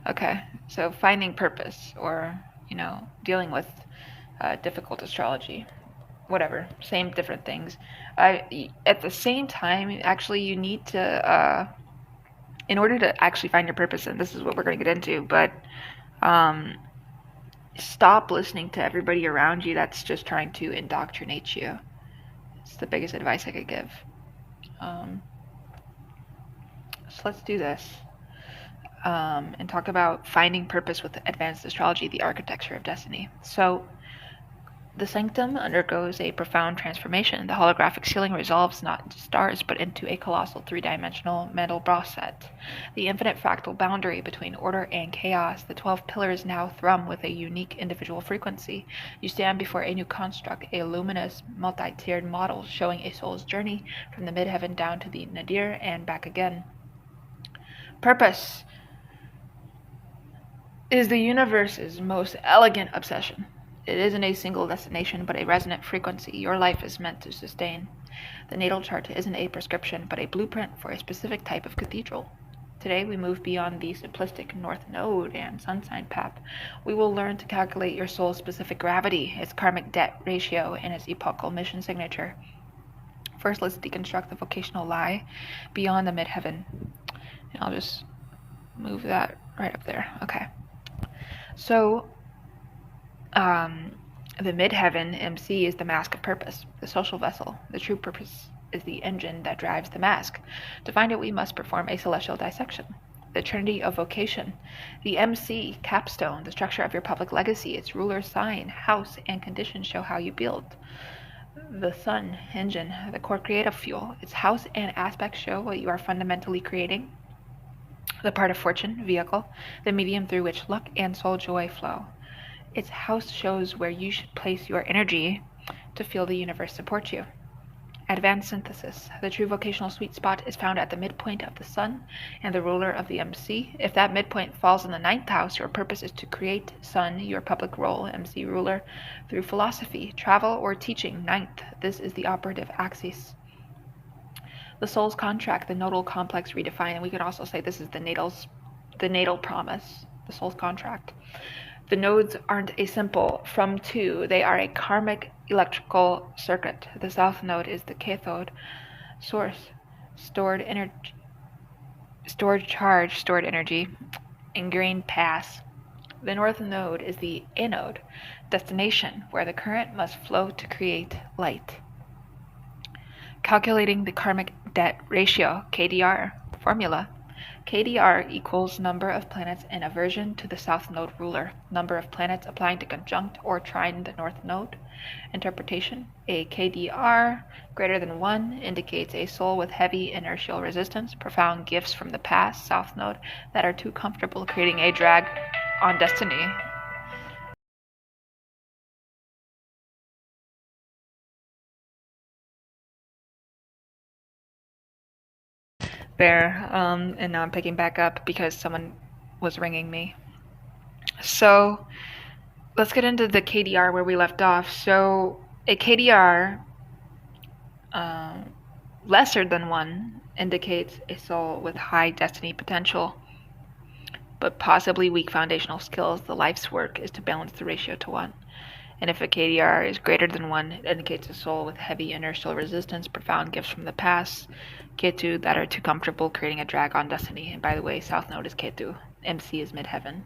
Okay, so finding purpose, or, dealing with difficult astrology. Whatever, same different things. At the same time, actually, you need to, in order to actually find your purpose, and this is what we're going to get into, but stop listening to everybody around you that's just trying to indoctrinate you. It's the biggest advice I could give. So let's do this and talk about finding purpose with advanced astrology, the architecture of destiny. So the sanctum undergoes a profound transformation. The holographic ceiling resolves not into stars, but into a colossal three-dimensional Mandelbrot set. The infinite fractal boundary between order and chaos, the 12 pillars now thrum with a unique individual frequency. You stand before a new construct, a luminous, multi-tiered model showing a soul's journey from the midheaven down to the nadir and back again. Purpose is the universe's most elegant obsession. It isn't a single destination, but a resonant frequency your life is meant to sustain. The natal chart isn't a prescription, but a blueprint for a specific type of cathedral. Today, we move beyond the simplistic North Node and Sun sign path. We will learn to calculate your soul's specific gravity, its karmic debt ratio, and its epochal mission signature. First, let's deconstruct the vocational lie beyond the midheaven. And I'll just move that right up there. Okay. So, the midheaven MC is the mask of purpose, the social vessel. The true purpose is the engine that drives the mask. To find it, we must perform a celestial dissection. The trinity of vocation, the MC, capstone, the structure of your public legacy, its ruler sign, house, and conditions show how you build. The sun, engine, the core creative fuel, its house and aspects show what you are fundamentally creating. The part of fortune, vehicle, the medium through which luck and soul joy flow. Its house shows where you should place your energy to feel the universe support you. Advanced synthesis. The true vocational sweet spot is found at the midpoint of the sun and the ruler of the MC. If that midpoint falls in the 9th house, your purpose is to create sun, your public role, MC ruler, through philosophy, travel, or teaching. 9th. This is the operative axis. The soul's contract, the nodal complex redefined, and we can also say this is the natal promise, the soul's contract. The nodes aren't a simple from to, they are a karmic electrical circuit. The south node is the cathode, source, stored energy, ingrained paths. The north node is the anode, destination, where the current must flow to create light. Calculating the karmic debt ratio, KDR, formula. KDR equals number of planets in aversion to the south node ruler, number of planets applying to conjunct or trine the north node. Interpretation, a KDR greater than 1 indicates a soul with heavy inertial resistance, profound gifts from the past, south node, that are too comfortable, creating a drag on destiny. There, and now I'm picking back up because someone was ringing me. So let's get into the KDR where we left off. So a KDR lesser than 1 indicates a soul with high destiny potential, but possibly weak foundational skills. The life's work is to balance the ratio to 1. And if a KDR is greater than 1, it indicates a soul with heavy inertial resistance, profound gifts from the past, Ketu, that are too comfortable, creating a drag on destiny. And by the way, south node is Ketu, MC is midheaven.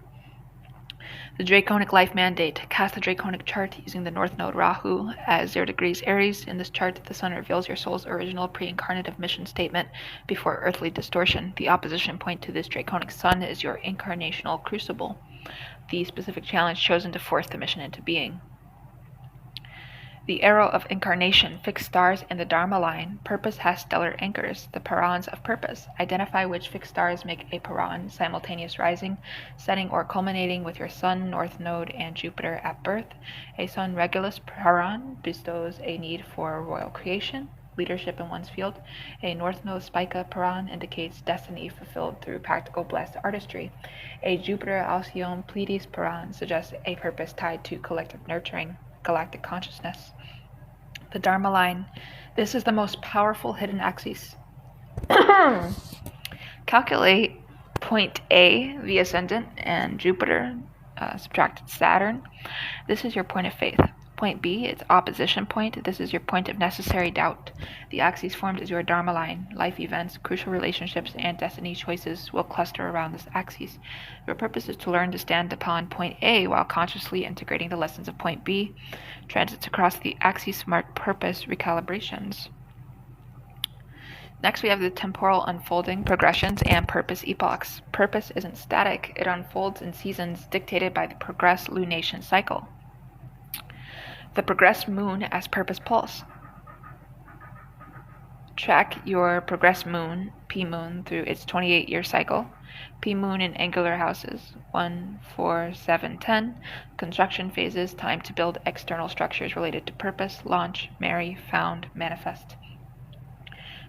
The Draconic Life Mandate. Cast the Draconic chart using the North Node Rahu as 0 degrees Aries. In this chart, the Sun reveals your soul's original pre-incarnative mission statement before earthly distortion. The opposition point to this Draconic Sun is your incarnational crucible, the specific challenge chosen to force the mission into being. The arrow of incarnation, fixed stars in the Dharma line. Purpose has stellar anchors, the parans of purpose. Identify which fixed stars make a paran, simultaneous rising, setting, or culminating with your Sun, North Node, and Jupiter at birth. A Sun Regulus paran bestows a need for royal creation, leadership in one's field. A North Node Spica paran indicates destiny fulfilled through practical blessed artistry. A Jupiter Alcyone Pleiades paran suggests a purpose tied to collective nurturing, galactic consciousness. The Dharma line. This is the most powerful hidden axis. Calculate point A, the ascendant, and Jupiter, subtracted Saturn. This is your point of faith. Point B, its opposition point. This is your point of necessary doubt. The axis formed is your Dharma line. Life events, crucial relationships, and destiny choices will cluster around this axis. Your purpose is to learn to stand upon point A while consciously integrating the lessons of point B. Transits across the axis mark purpose recalibrations. Next, we have the temporal unfolding, progressions, and purpose epochs. Purpose isn't static. It unfolds in seasons dictated by the progress lunation cycle. The progressed moon as purpose pulse. Track your progressed moon, P moon, through its 28-year cycle. P moon in angular houses 1, 4, 7, 10. Construction phases, time to build external structures related to purpose, launch, marry, found, manifest.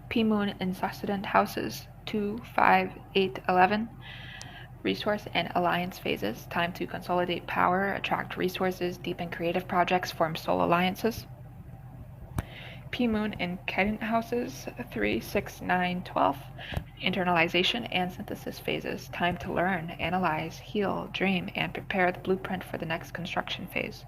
P moon in succedent houses 2, 5, 8, 11. Resource and alliance phases, time to consolidate power, attract resources, deepen creative projects, form soul alliances. P moon in cadent houses 3, 6, 9, 12. Internalization and synthesis phases, time to learn, analyze, heal, dream, and prepare the blueprint for the next construction phase.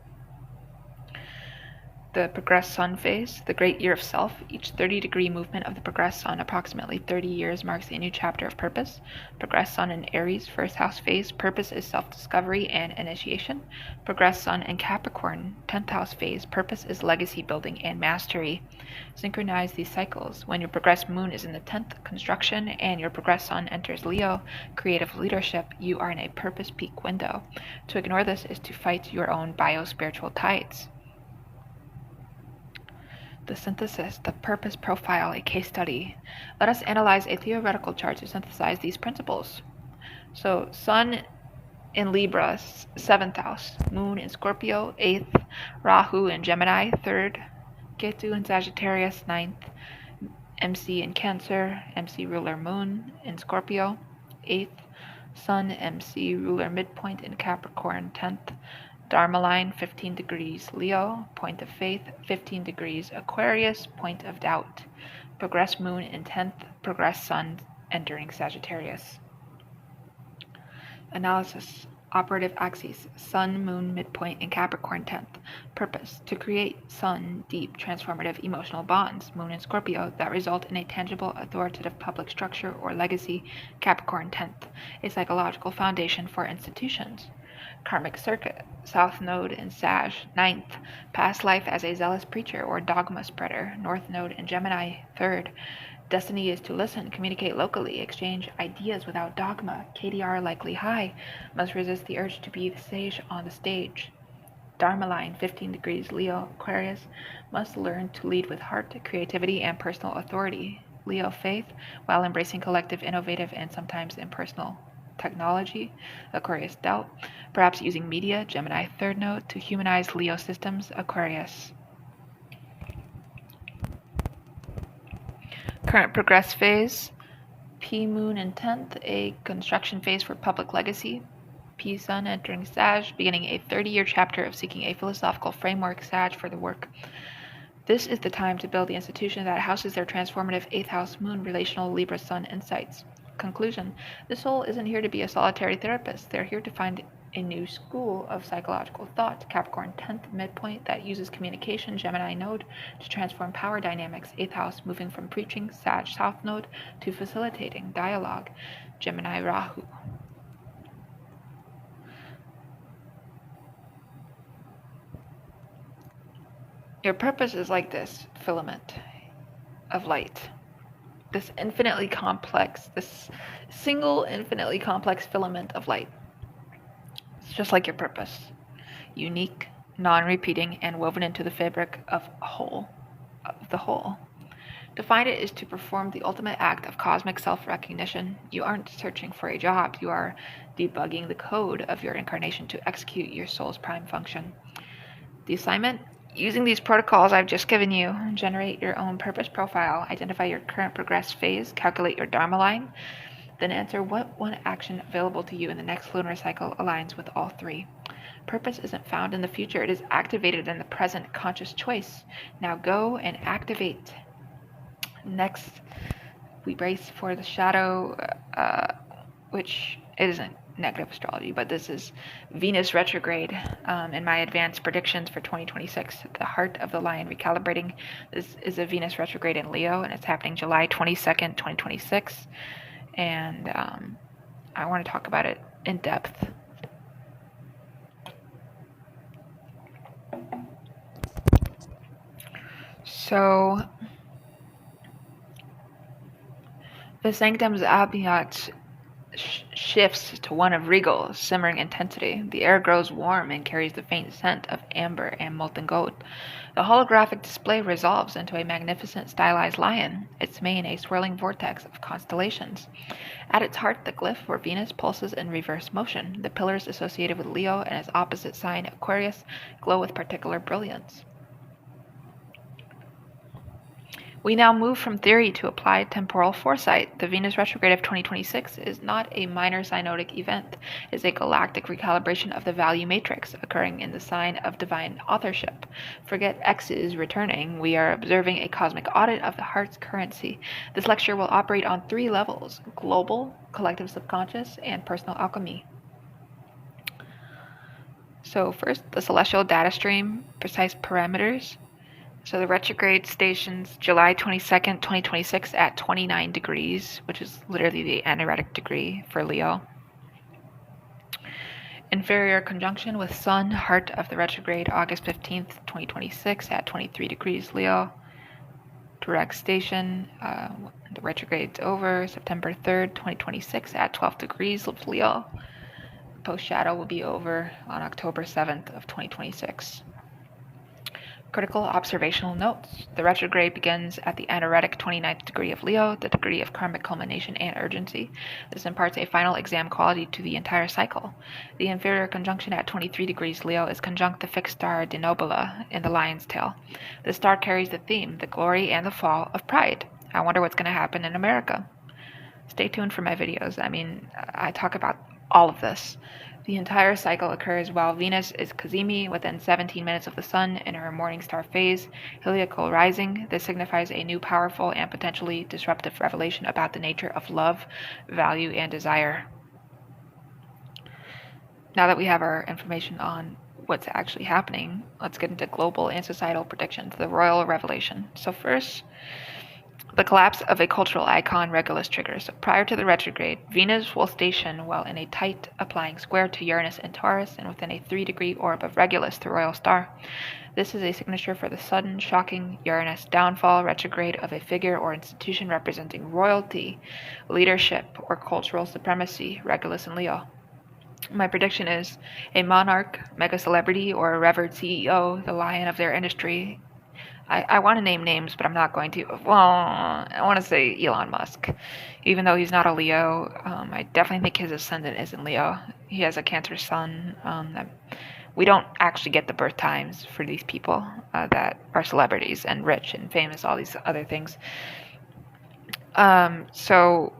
The progressed sun phase, the great year of self. Each 30-degree movement of the progressed sun, approximately 30 years, marks a new chapter of purpose. Progressed sun in Aries, first house phase, purpose is self-discovery and initiation. Progressed sun in Capricorn, 10th house phase, purpose is legacy building and mastery. Synchronize these cycles. When your progressed moon is in the 10th, construction, and your progressed sun enters Leo, creative leadership, you are in a purpose peak window. To ignore this is to fight your own bio-spiritual tides. The synthesis, the purpose profile, a case study. Let us analyze a theoretical chart to synthesize these principles. So, Sun in Libra, 7th house. Moon in Scorpio, 8th. Rahu in Gemini, 3rd. Ketu in Sagittarius, 9th. MC in Cancer, MC ruler Moon in Scorpio, 8th. Sun, MC ruler midpoint in Capricorn, 10th. Dharma line, 15 degrees Leo, point of faith, 15 degrees Aquarius, point of doubt. Progressed moon in 10th, progressed sun entering Sagittarius. Analysis. Operative axes, Sun, Moon, midpoint in Capricorn 10th. Purpose, to create Sun, deep, transformative emotional bonds, Moon in Scorpio, that result in a tangible, authoritative public structure or legacy, Capricorn 10th. A psychological foundation for institutions. Karmic circuit, South Node in Sag, 9th. Past life as a zealous preacher or dogma spreader, North Node in Gemini, 3rd. Destiny is to listen, communicate locally, exchange ideas without dogma. KDR likely high, must resist the urge to be the sage on the stage. Dharma line, 15 degrees Leo, Aquarius, must learn to lead with heart, creativity, and personal authority. Leo faith, while embracing collective, innovative, and sometimes impersonal technology. Aquarius doubt, perhaps using media, Gemini 3rd node, to humanize Leo systems, Aquarius. Current progress phase, P moon in 10th, a construction phase for public legacy. P sun entering Sag, beginning a 30-year chapter of seeking a philosophical framework, Sag, for the work. This is the time to build the institution that houses their transformative 8th house moon relational Libra sun insights. Conclusion. The soul isn't here to be a solitary therapist. They're here to find a new school of psychological thought, Capricorn 10th midpoint, that uses communication, Gemini node, to transform power dynamics, 8th house, moving from preaching, Sag south node, to facilitating dialogue, Gemini Rahu. Your purpose is like this filament of light. This single infinitely complex filament of light. It's just like your purpose. Unique, non-repeating, and woven into the fabric of the whole. To find it is to perform the ultimate act of cosmic self-recognition. You aren't searching for a job, you are debugging the code of your incarnation to execute your soul's prime function. The assignment? Using these protocols I've just given you, generate your own purpose profile, identify your current progress phase, calculate your Dharma line, then answer what one action available to you in the next lunar cycle aligns with all three. Purpose isn't found in the future, it is activated in the present conscious choice. Now go and activate. Next, we brace for the shadow, which isn't negative astrology, but this is Venus retrograde in my advanced predictions for 2026. The heart of the lion recalibrating. This is a Venus retrograde in Leo, and it's happening July 22nd, 2026. And I want to talk about it in depth. So, the sanctum's ambiance shifts to one of regal, simmering intensity. The air grows warm and carries the faint scent of amber and molten gold. The holographic display resolves into a magnificent stylized lion, its mane a swirling vortex of constellations. At its heart, the glyph where Venus pulses in reverse motion. The pillars associated with Leo and its opposite sign, Aquarius, glow with particular brilliance. We now move from theory to applied temporal foresight. The Venus retrograde of 2026 is not a minor synodic event. It is a galactic recalibration of the value matrix occurring in the sign of divine authorship. Forget X is returning. We are observing a cosmic audit of the heart's currency. This lecture will operate on three levels: global, collective subconscious, and personal alchemy. So first, the celestial data stream, precise parameters. So the retrograde stations July 22nd, 2026 at 29 degrees, which is literally the anaretic degree for Leo. Inferior conjunction with Sun, heart of the retrograde, August 15th, 2026 at 23 degrees Leo. Direct station, the retrograde's over, September 3rd, 2026 at 12 degrees of Leo. Post shadow will be over on October 7th of 2026. Critical observational notes. The retrograde begins at the anaretic 29th degree of Leo, the degree of karmic culmination and urgency. This imparts a final exam quality to the entire cycle. The inferior conjunction at 23 degrees Leo is conjunct the fixed star Denobula in the lion's tail. The star carries the theme, the glory and the fall of pride. I wonder what's going to happen in America. Stay tuned for my videos. I talk about all of this. The entire cycle occurs while Venus is Cazimi within 17 minutes of the Sun in her morning star phase, heliacal rising. This signifies a new, powerful, and potentially disruptive revelation about the nature of love, value, and desire. Now that we have our information on what's actually happening, let's get into global and societal predictions, the royal revelation. So first, the collapse of a cultural icon Regulus triggers. So prior to the retrograde, Venus will station well in a tight applying square to Uranus and Taurus and within a 3-degree orb of Regulus, the royal star. This is a signature for the sudden, shocking Uranus downfall retrograde of a figure or institution representing royalty, leadership, or cultural supremacy, Regulus and Leo. My prediction is a monarch, mega celebrity, or a revered CEO, the lion of their industry. I want to name names, but I'm not going to. Well, I want to say Elon Musk. Even though he's not a Leo, I definitely think his ascendant is in Leo. He has a Cancer sun. We don't actually get the birth times for these people that are celebrities and rich and famous, all these other things. So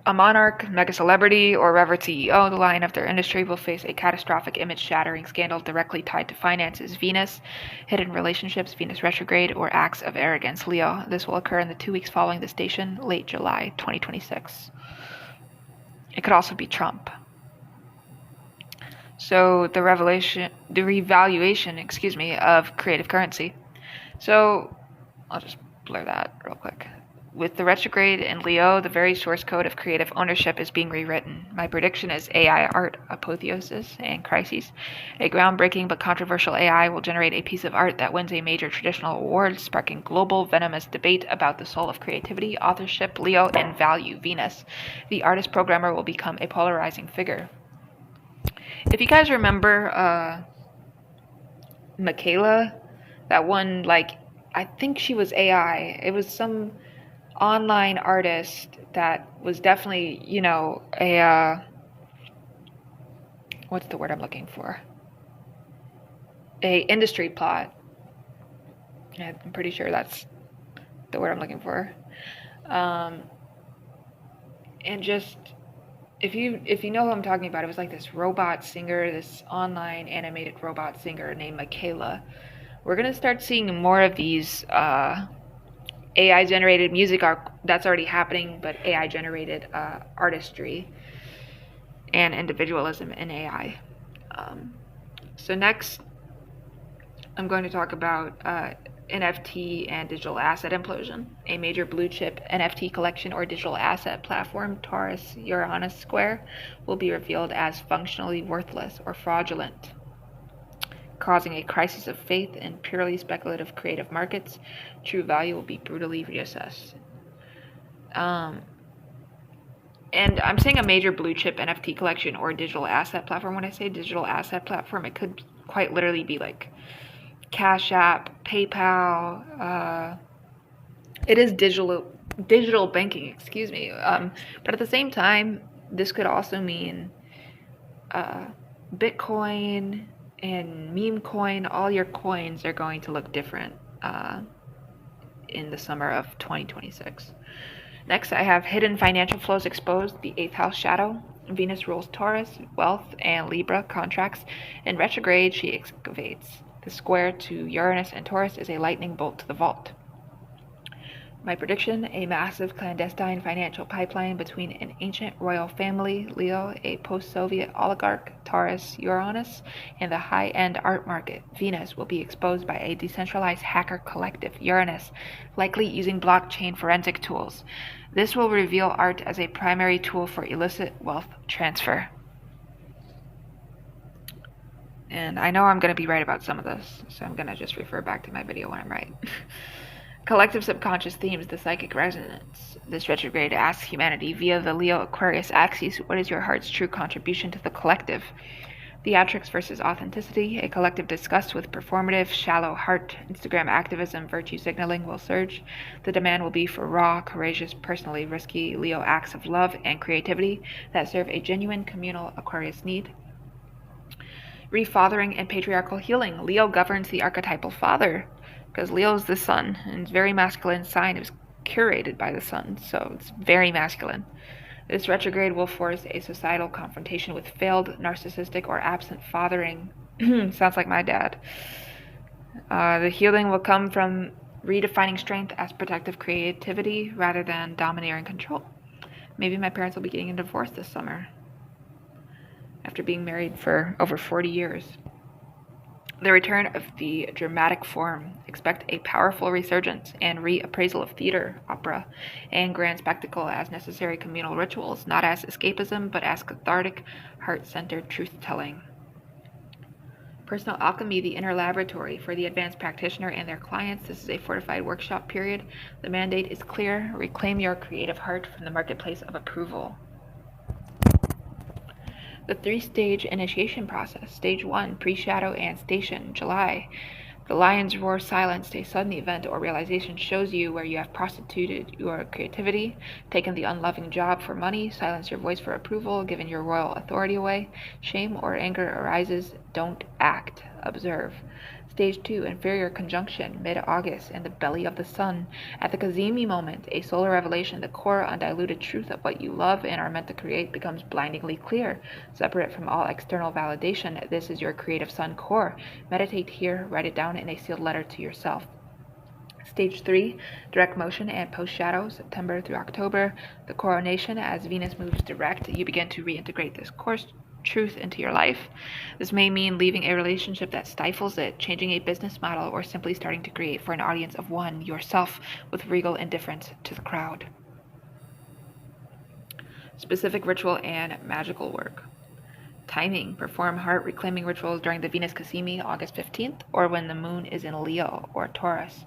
a monarch, mega celebrity, or revered CEO, the lion of their industry, will face a catastrophic image-shattering scandal directly tied to finances, Venus, hidden relationships, Venus retrograde, or acts of arrogance, Leo. This will occur in the 2 weeks following the station, late July 2026. It could also be Trump. So the revaluation, of creative currency. So I'll just blur that real quick. With the retrograde in Leo, the very source code of creative ownership is being rewritten. My prediction is AI art, apotheosis, and crises. A groundbreaking but controversial AI will generate a piece of art that wins a major traditional award, sparking global venomous debate about the soul of creativity, authorship, Leo, and value, Venus. The artist programmer will become a polarizing figure. If you guys remember Michaela, that one, I think she was AI. It was some online artist that was definitely, what's the word I'm looking for? A industry plot. I'm pretty sure that's the word I'm looking for. And just if you know who I'm talking about, it was like this robot singer, this online animated robot singer named Michaela. We're gonna start seeing more of these AI generated music art. That's already happening, but AI generated artistry and individualism in AI. So next, I'm going to talk about NFT and digital asset implosion. A major blue chip NFT collection or digital asset platform, Taurus Uranus Square, will be revealed as functionally worthless or fraudulent, causing a crisis of faith in purely speculative creative markets. True value will be brutally reassessed. And I'm saying a major blue chip NFT collection or digital asset platform. When I say digital asset platform, it could quite literally be like Cash App, PayPal. It is digital banking, excuse me. But at the same time, this could also mean Bitcoin and meme coin. All your coins are going to look different in the summer of 2026. Next, I have hidden financial flows exposed, the 8th house shadow. Venus rules Taurus, wealth, and Libra contracts. In retrograde, she excavates. The square to Uranus and Taurus is a lightning bolt to the vault. My prediction, a massive clandestine financial pipeline between an ancient royal family, Leo, a post-Soviet oligarch, Taurus, Uranus, and the high-end art market, Venus, will be exposed by a decentralized hacker collective, Uranus, likely using blockchain forensic tools. This will reveal art as a primary tool for illicit wealth transfer. And I know I'm going to be right about some of this, so I'm going to just refer back to my video when I'm right. Collective subconscious themes, the psychic resonance. This retrograde asks humanity via the Leo-Aquarius axis, what is your heart's true contribution to the collective? Theatrics versus authenticity, a collective disgust with performative, shallow heart, Instagram activism, virtue signaling will surge. The demand will be for raw, courageous, personally risky Leo acts of love and creativity that serve a genuine communal Aquarius need. Refathering and patriarchal healing. Leo governs the archetypal father, because Leo is the sun, and it's very masculine sign. It was curated by the sun, so it's very masculine. This retrograde will force a societal confrontation with failed, narcissistic, or absent fathering. Sounds like my dad. The healing will come from redefining strength as protective creativity rather than domineering control. Maybe my parents will be getting a divorce this summer after being married for over 40 years. The return of the dramatic form. Expect a powerful resurgence and reappraisal of theater, opera, and grand spectacle as necessary communal rituals, not as escapism, but as cathartic, heart-centered truth-telling. Personal alchemy, the inner laboratory. For the advanced practitioner and their clients, this is a fortified workshop period. The mandate is clear. Reclaim your creative heart from the marketplace of approval. The 3-stage initiation process. Stage 1, pre-shadow and station, July. The lion's roar silenced. A sudden event or realization shows you where you have prostituted your creativity, taken the unloving job for money, silenced your voice for approval, given your royal authority away. Shame or anger arises. Don't act. Observe. Stage 2, inferior conjunction, mid-August, in the belly of the sun. At the Kazemi moment, a solar revelation, the core undiluted truth of what you love and are meant to create becomes blindingly clear. Separate from all external validation, this is your creative sun core. Meditate here, write it down in a sealed letter to yourself. Stage 3, direct motion and post-shadow, September through October. The coronation, as Venus moves direct, you begin to reintegrate this truth into your life. This may mean leaving a relationship that stifles it, changing a business model, or simply starting to create for an audience of one yourself with regal indifference to the crowd. Specific ritual and magical work. Timing. Perform heart reclaiming rituals during the Venus Cassimi, August 15th, or when the moon is in Leo or Taurus.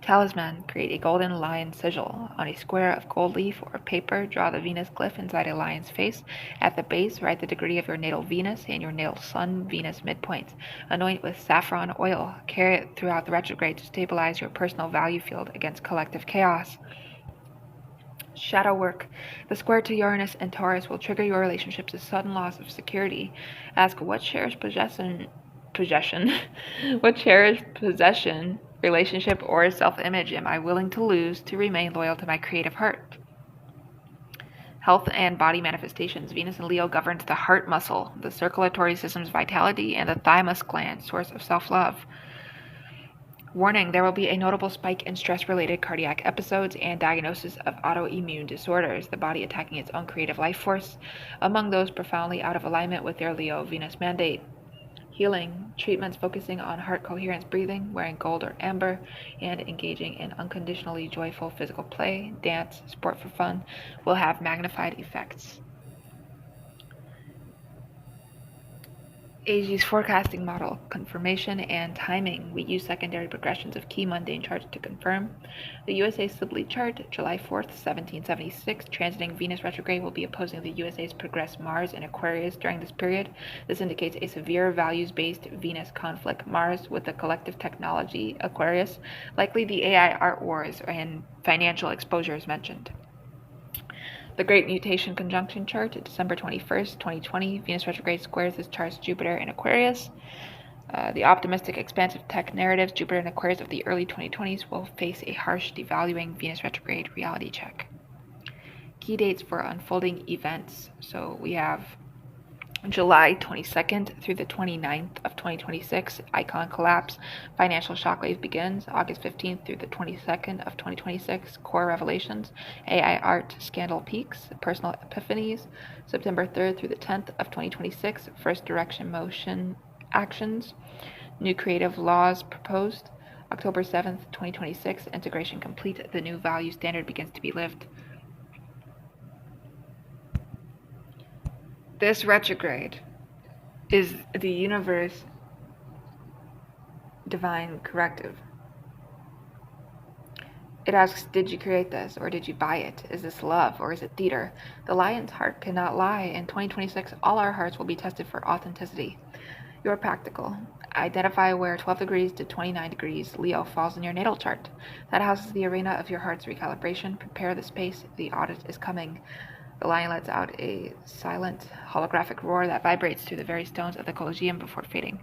Talisman. Create a golden lion sigil. On a square of gold leaf or paper, draw the Venus glyph inside a lion's face. At the base, write the degree of your natal Venus and your natal Sun Venus midpoints. Anoint with saffron oil. Carry it throughout the retrograde to stabilize your personal value field against collective chaos. Shadow work. The square to Uranus and Taurus will trigger your relationships to sudden loss of security. Ask what cherished possession, what cherished possession, relationship, or self-image am I willing to lose to remain loyal to my creative heart? Health and body manifestations. Venus in Leo governs the heart muscle, the circulatory system's vitality, and the thymus gland, source of self-love. Warning, there will be a notable spike in stress-related cardiac episodes and diagnosis of autoimmune disorders, the body attacking its own creative life force, among those profoundly out of alignment with their Leo Venus mandate. Healing, treatments focusing on heart coherence breathing, wearing gold or amber, and engaging in unconditionally joyful physical play, dance, sport for fun, will have magnified effects. AG's forecasting model, confirmation and timing. We use secondary progressions of key mundane charts to confirm. The USA Sibley chart, July 4th, 1776, transiting Venus retrograde will be opposing the USA's progressed Mars in Aquarius during this period. This indicates a severe values-based Venus conflict. Mars with the collective technology, Aquarius, likely the AI art wars and financial exposures mentioned. The Great Mutation Conjunction chart, December 21st, 2020. Venus retrograde squares this chart's Jupiter in Aquarius. The optimistic, expansive tech narratives, Jupiter in Aquarius of the early 2020s, will face a harsh, devaluing Venus retrograde reality check. Key dates for unfolding events. So we have July 22nd through the 29th of 2026, icon collapse, financial shockwave begins. August 15th through the 22nd of 2026, core revelations, AI art, scandal peaks, personal epiphanies. September 3rd through the 10th of 2026, first direction motion actions, new creative laws proposed. October 7th, 2026, integration complete, the new value standard begins to be lived. This retrograde is the universe divine corrective. It asks, did you create this or did you buy it? Is this love or is it theater? The lion's heart cannot lie. In 2026, all our hearts will be tested for authenticity. Your practical. Identify where 12 degrees to 29 degrees Leo falls in your natal chart. That house is the arena of your heart's recalibration. Prepare the space. The audit is coming. The lion lets out a silent, holographic roar that vibrates through the very stones of the Colosseum before fading.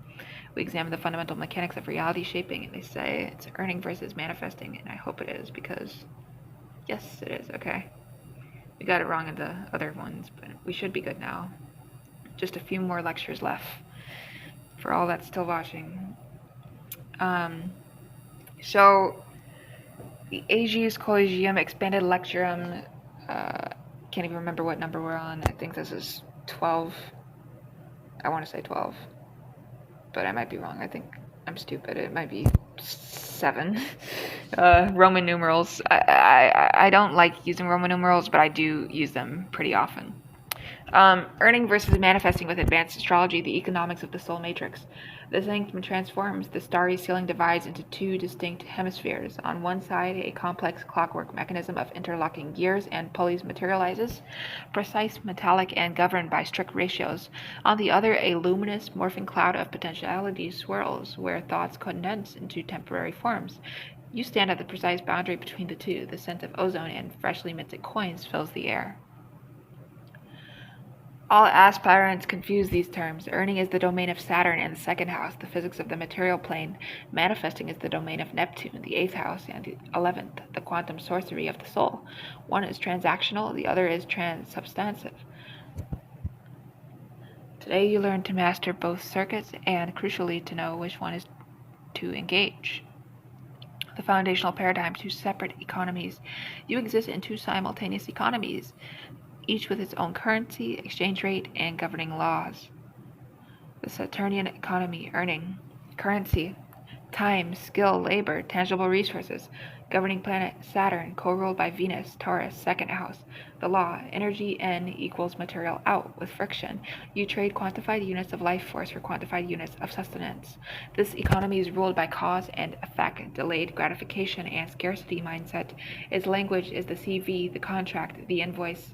We examine the fundamental mechanics of reality shaping, and they say it's earning versus manifesting, and I hope it is, because yes, it is. Okay. We got it wrong in the other ones, but we should be good now. Just a few more lectures left for all that's still watching. So the Aegis Collegium Expanded Lecturum, can't even remember what number we're on. I think this is 12. I want to say 12, but I might be wrong. I think I'm stupid. It might be 7. Roman numerals. I don't like using Roman numerals, but I do use them pretty often. Earning versus manifesting with advanced astrology, the economics of the soul matrix. The sanctum transforms. The starry ceiling divides into 2 distinct hemispheres. On one side, a complex clockwork mechanism of interlocking gears and pulleys materializes, precise, metallic, and governed by strict ratios. On the other, a luminous, morphing cloud of potentiality swirls, where thoughts condense into temporary forms. You stand at the precise boundary between the two. The scent of ozone and freshly minted coins fills the air. All aspirants confuse these terms. Earning is the domain of Saturn in the 2nd house, the physics of the material plane. Manifesting is the domain of Neptune, the 8th house, and the 11th, the quantum sorcery of the soul. One is transactional, the other is transsubstantive. Today you learn to master both circuits and, crucially, to know which one is to engage. The foundational paradigm, 2 separate economies. You exist in 2 simultaneous economies. each with its own currency, exchange rate, and governing laws. The Saturnian economy, earning, currency, time, skill, labor, tangible resources. Governing planet Saturn, co-ruled by Venus, Taurus, second house. The law, energy in equals material out with friction. You trade quantified units of life force for quantified units of sustenance. This economy is ruled by cause and effect, delayed gratification, and scarcity mindset. Its language is the CV, the contract, the invoice.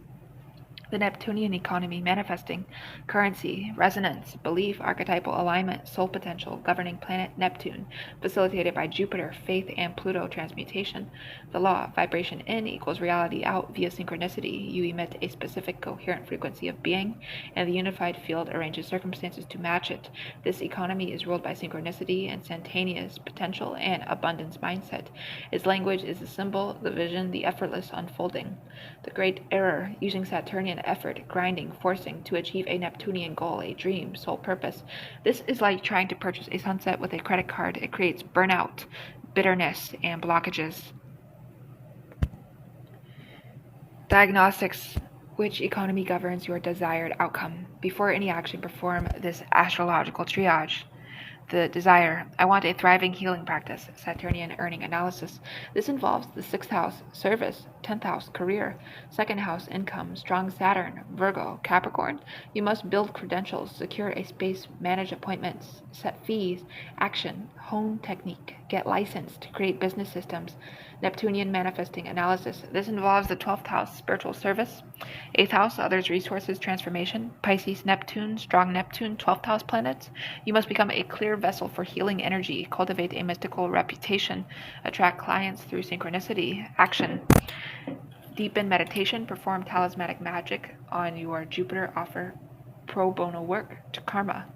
The Neptunian economy, manifesting, currency, resonance, belief, archetypal alignment, soul potential, governing planet Neptune, facilitated by Jupiter, faith, and Pluto transmutation. The law, vibration in equals reality out via synchronicity. You emit a specific coherent frequency of being, and the unified field arranges circumstances to match it. This economy is ruled by synchronicity, instantaneous potential, and abundance mindset. Its language is the symbol, the vision, the effortless unfolding. The great error, using Saturnian effort, grinding, forcing to achieve a Neptunian goal, a dream, sole purpose. This is like trying to purchase a sunset with a credit card. It creates burnout, bitterness, and blockages. Diagnostics. Which economy governs your desired outcome? Before any action, perform this astrological triage. The desire. I want a thriving healing practice. Saturnian earning analysis. This involves the 6th house, service, 10th house, career, 2nd house, income, strong Saturn, Virgo, Capricorn. You must build credentials, secure a space, manage appointments, set fees, action, hone technique, get licensed, create business systems. Neptunian manifesting analysis. This involves the 12th house, spiritual service, 8th house, others, resources, transformation, Pisces, Neptune, strong Neptune, 12th house planets. You must become a clear vessel for healing energy, cultivate a mystical reputation, attract clients through synchronicity, action. Deepen meditation, perform talismanic magic on your Jupiter, offer pro bono work to karma.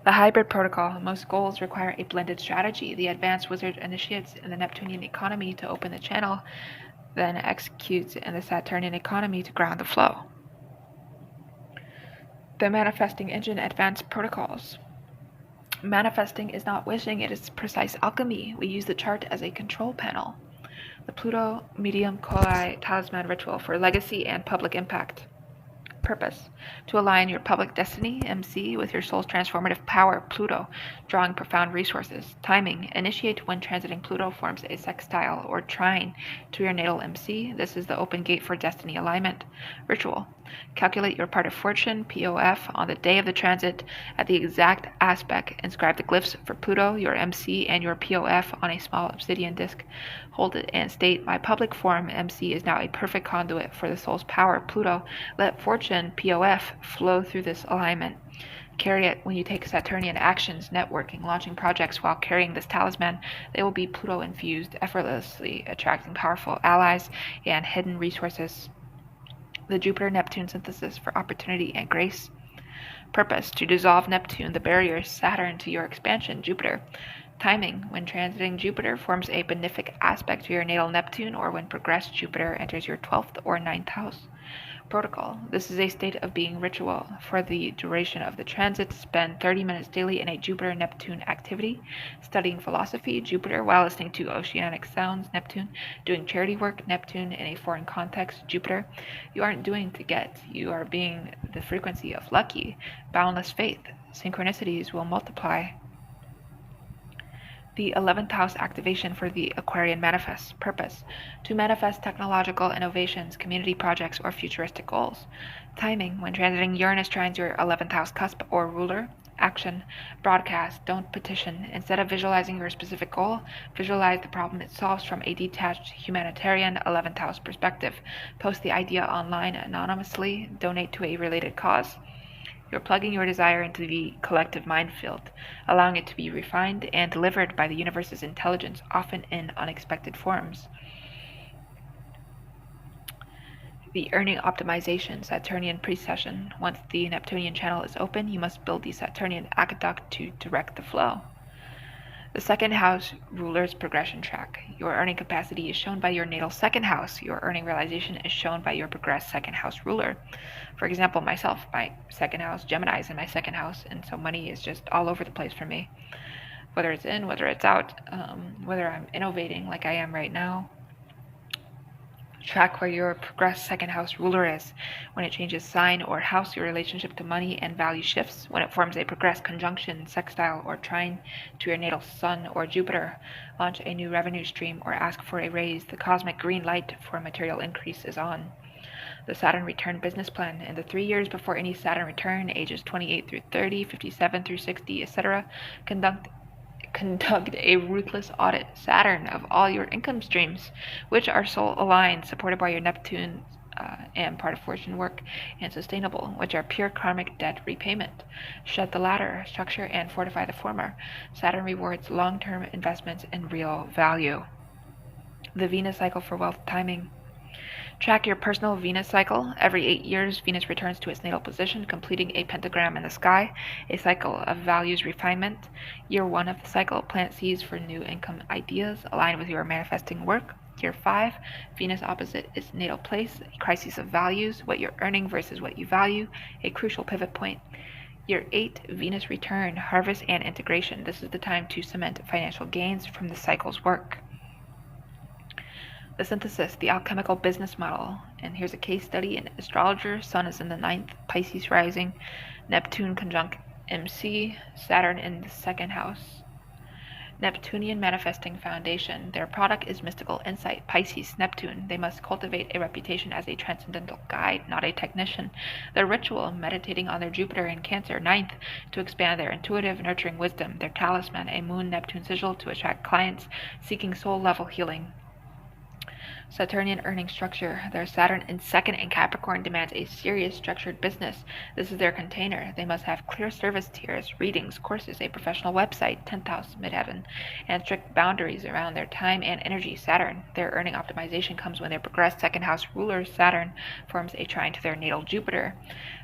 The hybrid protocol. Most goals require a blended strategy. The advanced wizard initiates in the Neptunian economy to open the channel, then executes in the Saturnian economy to ground the flow. The manifesting engine advanced protocols. Manifesting is not wishing, it is precise alchemy. We use the chart as a control panel. The Pluto medium Koi talisman ritual for legacy and public impact. Purpose. To align your public destiny, MC, with your soul's transformative power, Pluto, drawing profound resources. Timing. Initiate when transiting Pluto forms a sextile or trine to your natal MC. This is the open gate for destiny alignment. Ritual. Calculate your part of fortune, POF, on the day of the transit at the exact aspect. Inscribe the glyphs for Pluto, your MC, and your POF on a small obsidian disc. Hold it and state, my public form, MC, is now a perfect conduit for the soul's power, Pluto. Let fortune, POF, flow through this alignment. Carry it when you take Saturnian actions, networking, launching projects while carrying this talisman. They will be Pluto infused, effortlessly attracting powerful allies and hidden resources. The Jupiter-Neptune synthesis for opportunity and grace. Purpose. To dissolve Neptune, the barrier Saturn to your expansion, Jupiter. Timing. When transiting Jupiter forms a benefic aspect to your natal Neptune, or when progressed Jupiter enters your 12th or 9th house. Protocol. This is a state of being ritual. For the duration of the transit, spend 30 minutes daily in a Jupiter-Neptune activity, studying philosophy, Jupiter, while listening to oceanic sounds, Neptune, doing charity work, Neptune, in a foreign context, Jupiter. You aren't doing to get, you are being the frequency of lucky, boundless faith. Synchronicities will multiply. The 11th house activation for the Aquarian manifest. Purpose. To manifest technological innovations, community projects, or futuristic goals. Timing. When transiting Uranus trines your 11th house cusp or ruler. Action. Broadcast. Don't petition. Instead of visualizing your specific goal, visualize the problem it solves from a detached humanitarian 11th house perspective. Post the idea online anonymously. Donate to a related cause. You're plugging your desire into the collective mind field, allowing it to be refined and delivered by the universe's intelligence, often in unexpected forms. The earning optimization, Saturnian precession. Once the Neptunian channel is open, you must build the Saturnian aqueduct to direct the flow. The 2nd house ruler's progression track. Your earning capacity is shown by your natal 2nd house. Your earning realization is shown by your progressed 2nd house ruler. For example, myself, my 2nd house, Gemini is in my 2nd house, and so money is just all over the place for me. Whether it's in, whether it's out, whether I'm innovating like I am right now, Track where your progressed second house ruler is. When it changes sign or house, your relationship to money and value shifts. When it forms a progressed conjunction, sextile, or trine to your natal sun or Jupiter, launch a new revenue stream or ask for a raise. The cosmic green light for material increase is on. The Saturn return business plan. In the 3 years before any Saturn return, ages 28 through 30, 57 through 60, etc., conduct a ruthless audit, Saturn, of all your income streams, which are soul aligned, supported by your Neptune and part of fortune work, and sustainable, which are pure karmic debt repayment. Shed the latter, structure and fortify the former. Saturn rewards long term investments in real value. The Venus cycle for wealth timing. Track your personal Venus cycle. Every 8 years, Venus returns to its natal position, completing a pentagram in the sky, a cycle of values refinement. Year 1 of the cycle, plant seeds for new income ideas aligned with your manifesting work. Year 5, Venus opposite its natal place, a crisis of values, what you're earning versus what you value, a crucial pivot point. Year 8, Venus return, harvest and integration. This is the time to cement financial gains from the cycle's work. The synthesis, the alchemical business model. And here's a case study in astrologer. Sun is in the 9th, Pisces rising, Neptune conjunct MC, Saturn in the 2nd house. Neptunian manifesting foundation. Their product is mystical insight. Pisces, Neptune. They must cultivate a reputation as a transcendental guide, not a technician. Their ritual, meditating on their Jupiter in Cancer, 9th, to expand their intuitive, nurturing wisdom. Their talisman, a moon Neptune sigil to attract clients seeking soul level healing. Saturnian earning structure. Their Saturn in 2nd in Capricorn demands a serious structured business. This is their container. They must have clear service tiers, readings, courses, a professional website, 10th house, midheaven, and strict boundaries around their time and energy. Saturn. Their earning optimization comes when their progressed 2nd house ruler, Saturn, forms a trine to their natal Jupiter.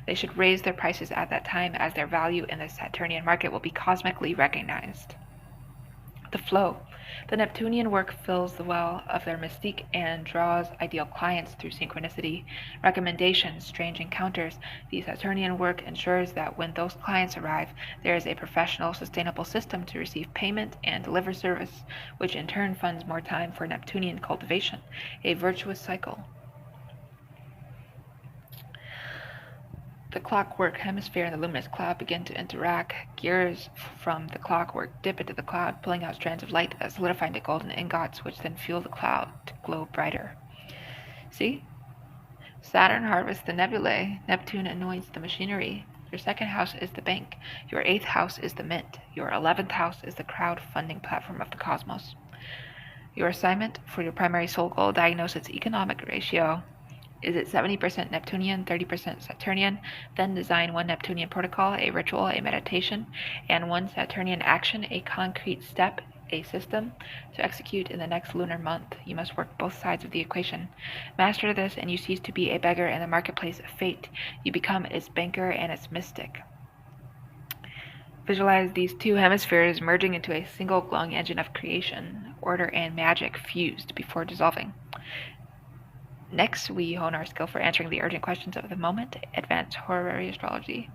They should raise their prices at that time as their value in the Saturnian market will be cosmically recognized. The flow. The Neptunian work fills the well of their mystique and draws ideal clients through synchronicity, recommendations, strange encounters. The Saturnian work ensures that when those clients arrive, there is a professional, sustainable system to receive payment and deliver service, which in turn funds more time for Neptunian cultivation, a virtuous cycle. The clockwork hemisphere and the luminous cloud begin to interact. Gears from the clockwork dip into the cloud, pulling out strands of light that solidify into golden ingots, which then fuel the cloud to glow brighter. See? Saturn harvests the nebulae. Neptune anoints the machinery. Your 2nd house is the bank. Your 8th house is the mint. Your 11th house is the crowdfunding platform of the cosmos. Your assignment for your primary soul goal, diagnose its economic ratio. Is it 70% Neptunian, 30% Saturnian? Then design one Neptunian protocol, a ritual, a meditation, and one Saturnian action, a concrete step, a system, to execute in the next lunar month. You must work both sides of the equation. Master this, and you cease to be a beggar in the marketplace of fate. You become its banker and its mystic. Visualize these two hemispheres merging into a single glowing engine of creation, order and magic fused before dissolving. Next, we hone our skill for answering the urgent questions of the moment, advanced horary astrology,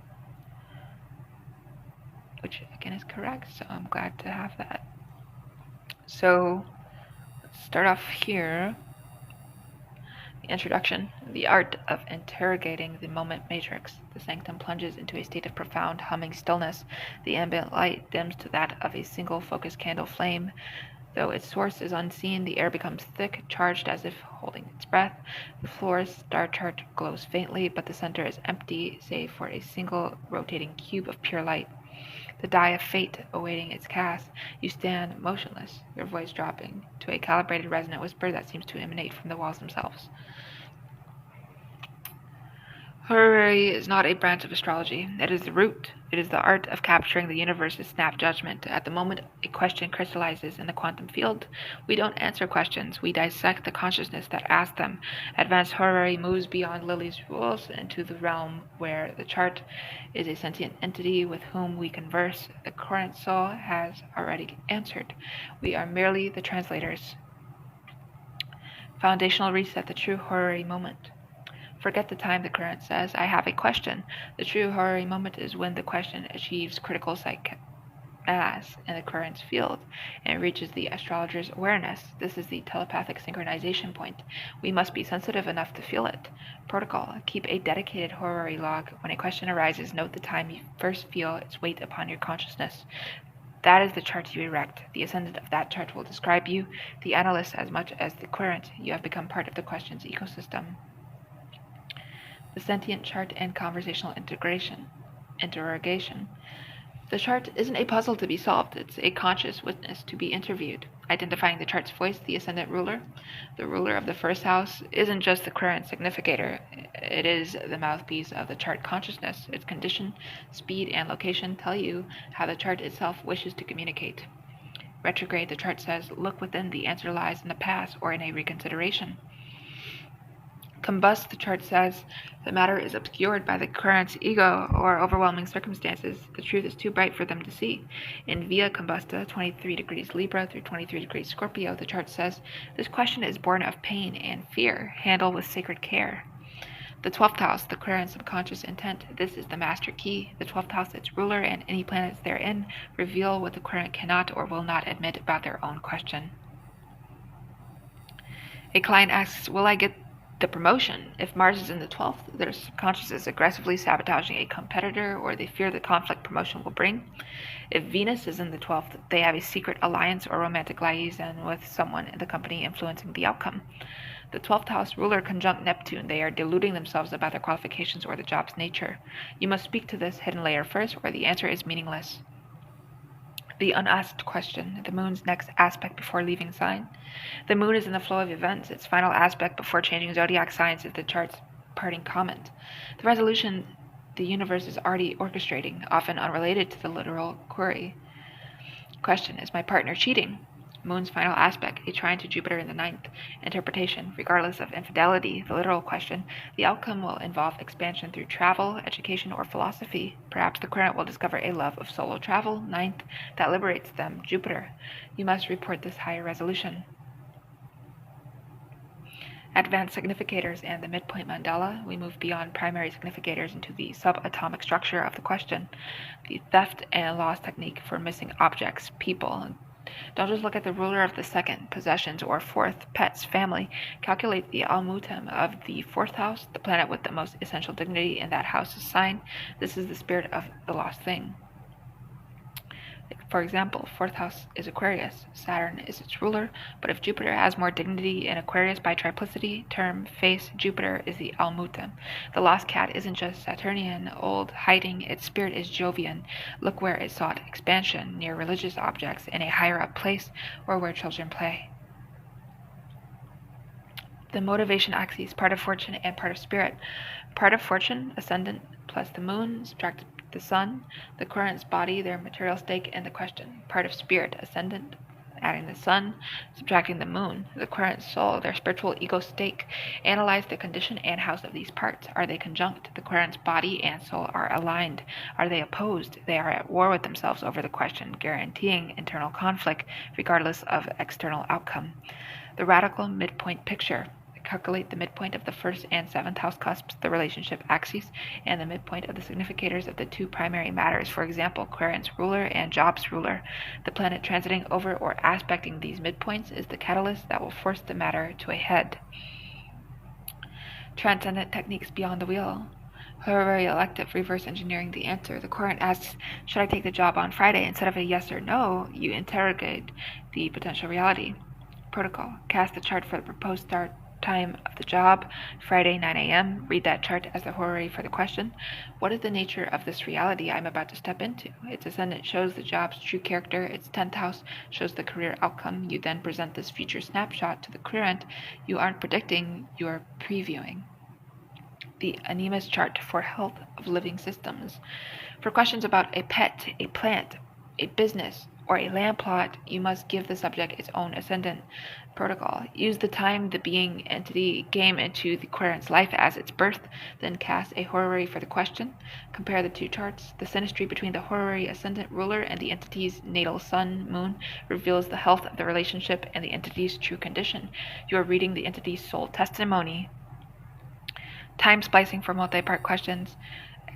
which again is correct, so I'm glad to have that. So, let's start off here. The introduction, the art of interrogating the moment matrix. The sanctum plunges into a state of profound humming stillness. The ambient light dims to that of a single focused candle flame. Though its source is unseen, the air becomes thick, charged as if holding its breath. The floor's star chart glows faintly, but the center is empty, save for a single rotating cube of pure light. The die of fate awaiting its cast. You stand motionless, your voice dropping to a calibrated resonant whisper that seems to emanate from the walls themselves. Horary is not a branch of astrology. It is the root. It is the art of capturing the universe's snap judgment. At the moment a question crystallizes in the quantum field, we don't answer questions. We dissect the consciousness that asks them. Advanced horary moves beyond Lily's rules into the realm where the chart is a sentient entity with whom we converse. The current soul has already answered. We are merely the translators. Foundational reset, the true horary moment. Forget the time the current says, I have a question. The true horary moment is when the question achieves critical mass in the querent's field and reaches the astrologer's awareness. This is the telepathic synchronization point. We must be sensitive enough to feel it. Protocol: keep a dedicated horary log. When a question arises, note the time you first feel its weight upon your consciousness. That is the chart you erect. The ascendant of that chart will describe you, the analyst, as much as the querent. You have become part of the question's ecosystem. The sentient chart and conversational interrogation. The chart isn't a puzzle to be solved, it's a conscious witness to be interviewed. Identifying the chart's voice, the ascendant ruler. The ruler of the first house isn't just the querent significator, it is the mouthpiece of the chart consciousness. Its condition, speed, and location tell you how the chart itself wishes to communicate. Retrograde, the chart says, look within, the answer lies in the past or in a reconsideration. Combust, the chart says, the matter is obscured by the querent's ego or overwhelming circumstances. The truth is too bright for them to see. In Via Combusta, 23 degrees Libra through 23 degrees Scorpio, the chart says, this question is born of pain and fear. Handle with sacred care. The 12th house, the querent's subconscious intent. This is the master key. The 12th house, its ruler, and any planets therein reveal what the querent cannot or will not admit about their own question. A client asks, will I get the promotion? If Mars is in the 12th, their subconscious is aggressively sabotaging a competitor, or they fear the conflict promotion will bring. If Venus is in the 12th, they have a secret alliance or romantic liaison with someone in the company influencing the outcome. The 12th house ruler conjunct Neptune. They are deluding themselves about their qualifications or the job's nature. You must speak to this hidden layer first, or the answer is meaningless. The unasked question, the moon's next aspect before leaving sign. The moon is in the flow of events. Its final aspect before changing zodiac signs is the chart's parting comment. The resolution the universe is already orchestrating, often unrelated to the literal query. Question, is my partner cheating? Moon's final aspect, a trine to Jupiter in the 9th. Interpretation, regardless of infidelity, the literal question, the outcome will involve expansion through travel, education, or philosophy. Perhaps the querent will discover a love of solo travel, 9th, that liberates them, Jupiter. You must report this higher resolution. Advanced significators and the midpoint mandala, we move beyond primary significators into the subatomic structure of the question. The theft and loss technique for missing objects, people. Don't just look at the ruler of the second, possessions, or fourth, pets, family. Calculate the almutem of the 4th house, the planet with the most essential dignity in that house's sign. This is the spirit of the lost thing. For example, 4th house is Aquarius. Saturn is its ruler, but if Jupiter has more dignity in Aquarius by triplicity, term, face, Jupiter is the almutem. The lost cat isn't just Saturnian, old, hiding, its spirit is Jovian. Look where it sought expansion, near religious objects, in a higher-up place, or where children play. The motivation axes, part of fortune and part of spirit. Part of fortune, ascendant plus the moon, subtract the sun, the querent's body, their material stake, and the question. Part of spirit, ascendant, adding the sun, subtracting the moon, the querent's soul, their spiritual ego stake. Analyze the condition and house of these parts. Are they conjunct? The querent's body and soul are aligned. Are they opposed? They are at war with themselves over the question, guaranteeing internal conflict regardless of external outcome. The radical midpoint picture. Calculate the midpoint of the 1st and 7th house cusps, the relationship axes, and the midpoint of the significators of the two primary matters, for example, querent's ruler and job's ruler. The planet transiting over or aspecting these midpoints is the catalyst that will force the matter to a head. Transcendent techniques beyond the wheel. Horary elective, reverse engineering the answer. The querent asks, should I take the job on Friday? Instead of a yes or no, you interrogate the potential reality. Protocol, cast the chart for the proposed start time of the job, Friday 9 a.m. Read that chart as the horary for the question. What is the nature of this reality I'm about to step into? Its ascendant shows the job's true character. Its 10th house shows the career outcome. You then present this future snapshot to the querent. You aren't predicting, you are previewing. The Animus chart for health of living systems. For questions about a pet, a plant, a business, or a land plot, you must give the subject its own ascendant. Protocol. Use the time the being entity came into the querent's life as its birth, then cast a horary for the question. Compare the two charts. The synastry between the horary ascendant ruler and the entity's natal sun, moon, reveals the health of the relationship and the entity's true condition. You are reading the entity's soul testimony. Time splicing for multi-part questions.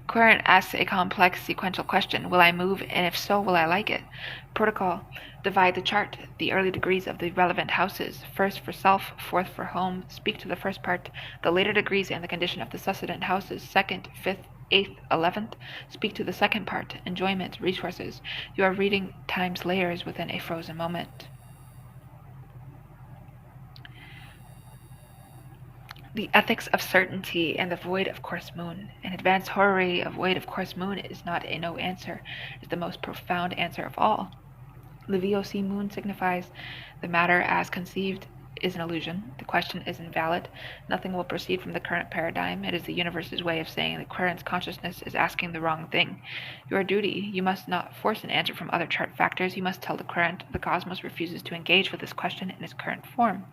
Querent asks a complex sequential question. Will I move, and if so, will I like it? Protocol. Divide the chart, the early degrees of the relevant houses. First for self, fourth for home. Speak to the first part, the later degrees and the condition of the succedent houses. Second, fifth, 8th, 11th. Speak to the second part, enjoyment, resources. You are reading time's layers within a frozen moment. The ethics of certainty and the void of course moon. An advanced horary of void of course moon is not a no answer, it is the most profound answer of all. The VOC moon signifies the matter as conceived is an illusion. The question is invalid. Nothing will proceed from the current paradigm. It is the universe's way of saying the querent's consciousness is asking the wrong thing. Your duty, you must not force an answer from other chart factors. You must tell the querent the cosmos refuses to engage with this question in its current form.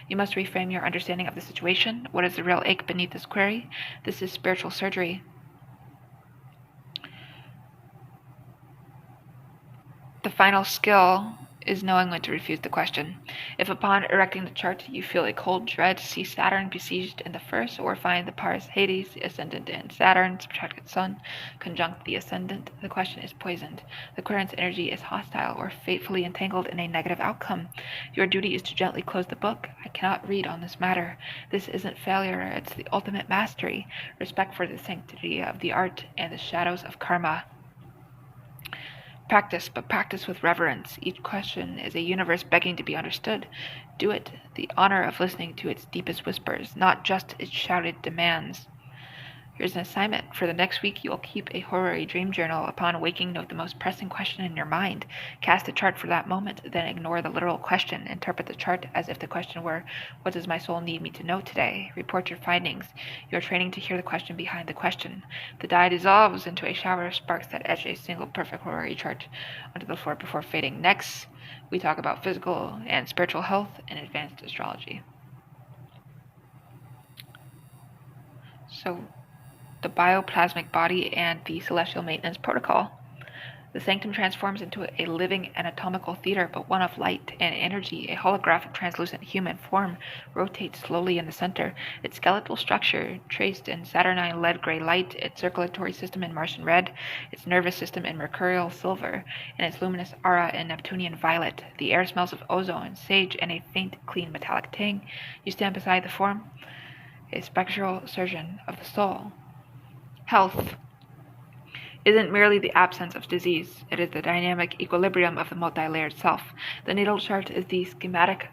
You must reframe your understanding of the situation. What is the real ache beneath this query? This is spiritual surgery. The final skill is knowing when to refuse the question. If upon erecting the chart you feel a cold dread, see Saturn besieged in the first, or find the pars Hades, the ascendant, and Saturn, subtracted Sun, conjunct the ascendant, the question is poisoned. The querent's energy is hostile or fatefully entangled in a negative outcome. Your duty is to gently close the book. I cannot read on this matter. This isn't failure, it's the ultimate mastery. Respect for the sanctity of the art and the shadows of karma. Practice, but practice with reverence. Each question is a universe begging to be understood. Do it, the honor of listening to its deepest whispers, not just its shouted demands. Here's an assignment. For the next week, you will keep a horary dream journal. Upon waking, note the most pressing question in your mind. Cast a chart for that moment, then ignore the literal question. Interpret the chart as if the question were, what does my soul need me to know today? Report your findings. You are training to hear the question behind the question. The die dissolves into a shower of sparks that etch a single perfect horary chart onto the floor before fading. Next, we talk about physical and spiritual health and advanced astrology. So, the bioplasmic body and the celestial maintenance protocol. The sanctum transforms into a living anatomical theater, but one of light and energy. A holographic translucent human form rotates slowly in the center, its skeletal structure traced in Saturnine lead-gray light, its circulatory system in Martian red, its nervous system in mercurial silver, and its luminous aura in Neptunian violet. The air smells of ozone, sage, and a faint, clean metallic tang. You stand beside the form, a spectral surgeon of the soul. Health isn't merely the absence of disease, it is the dynamic equilibrium of the multi-layered self. The natal chart is the schematic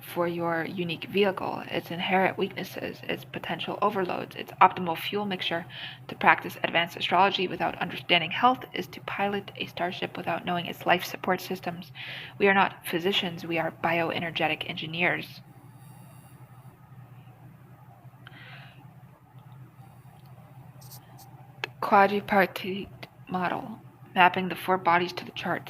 for your unique vehicle, its inherent weaknesses, its potential overloads, its optimal fuel mixture. To practice advanced astrology without understanding health is to pilot a starship without knowing its life support systems. We are not physicians, we are bioenergetic engineers. Quadripartite model, mapping the four bodies to the chart.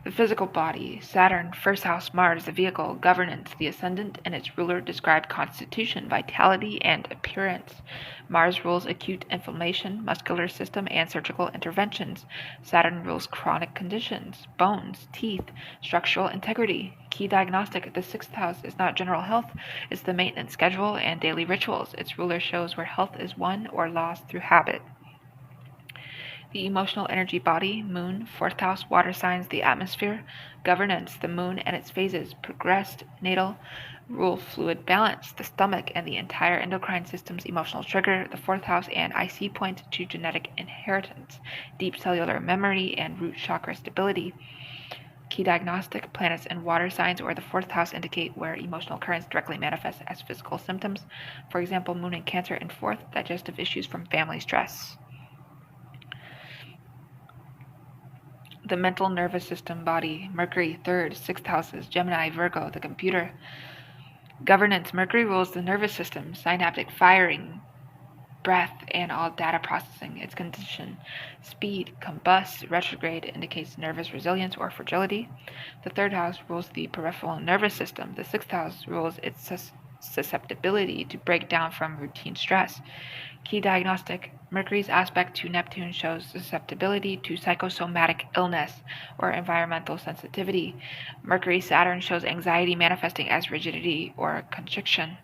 The physical body, Saturn, first house, Mars, the vehicle, governance, the ascendant, and its ruler describe constitution, vitality, and appearance. Mars rules acute inflammation, muscular system, and surgical interventions. Saturn rules chronic conditions, bones, teeth, structural integrity. Key diagnostic, the sixth house is not general health, it's the maintenance schedule and daily rituals. Its ruler shows where health is won or lost through habit. The emotional energy body, moon, fourth house, water signs, the atmosphere, governance, the moon and its phases, progressed, natal, rule fluid balance, the stomach and the entire endocrine system's emotional trigger, the fourth house and IC point to genetic inheritance, deep cellular memory and root chakra stability. Key diagnostic, planets and water signs or the fourth house indicate where emotional currents directly manifest as physical symptoms. For example, moon in Cancer in fourth, digestive issues from family stress. The mental nervous system body, Mercury, third, sixth houses, Gemini, Virgo, the computer. Governance, Mercury rules the nervous system, synaptic firing, breath, and all data processing. Its condition, speed, combust, retrograde indicates nervous resilience or fragility. The third house rules the peripheral nervous system. The sixth house rules its susceptibility to break down from routine stress. Key diagnostic, Mercury's aspect to Neptune shows susceptibility to psychosomatic illness or environmental sensitivity. Mercury-Saturn shows anxiety manifesting as rigidity or constriction.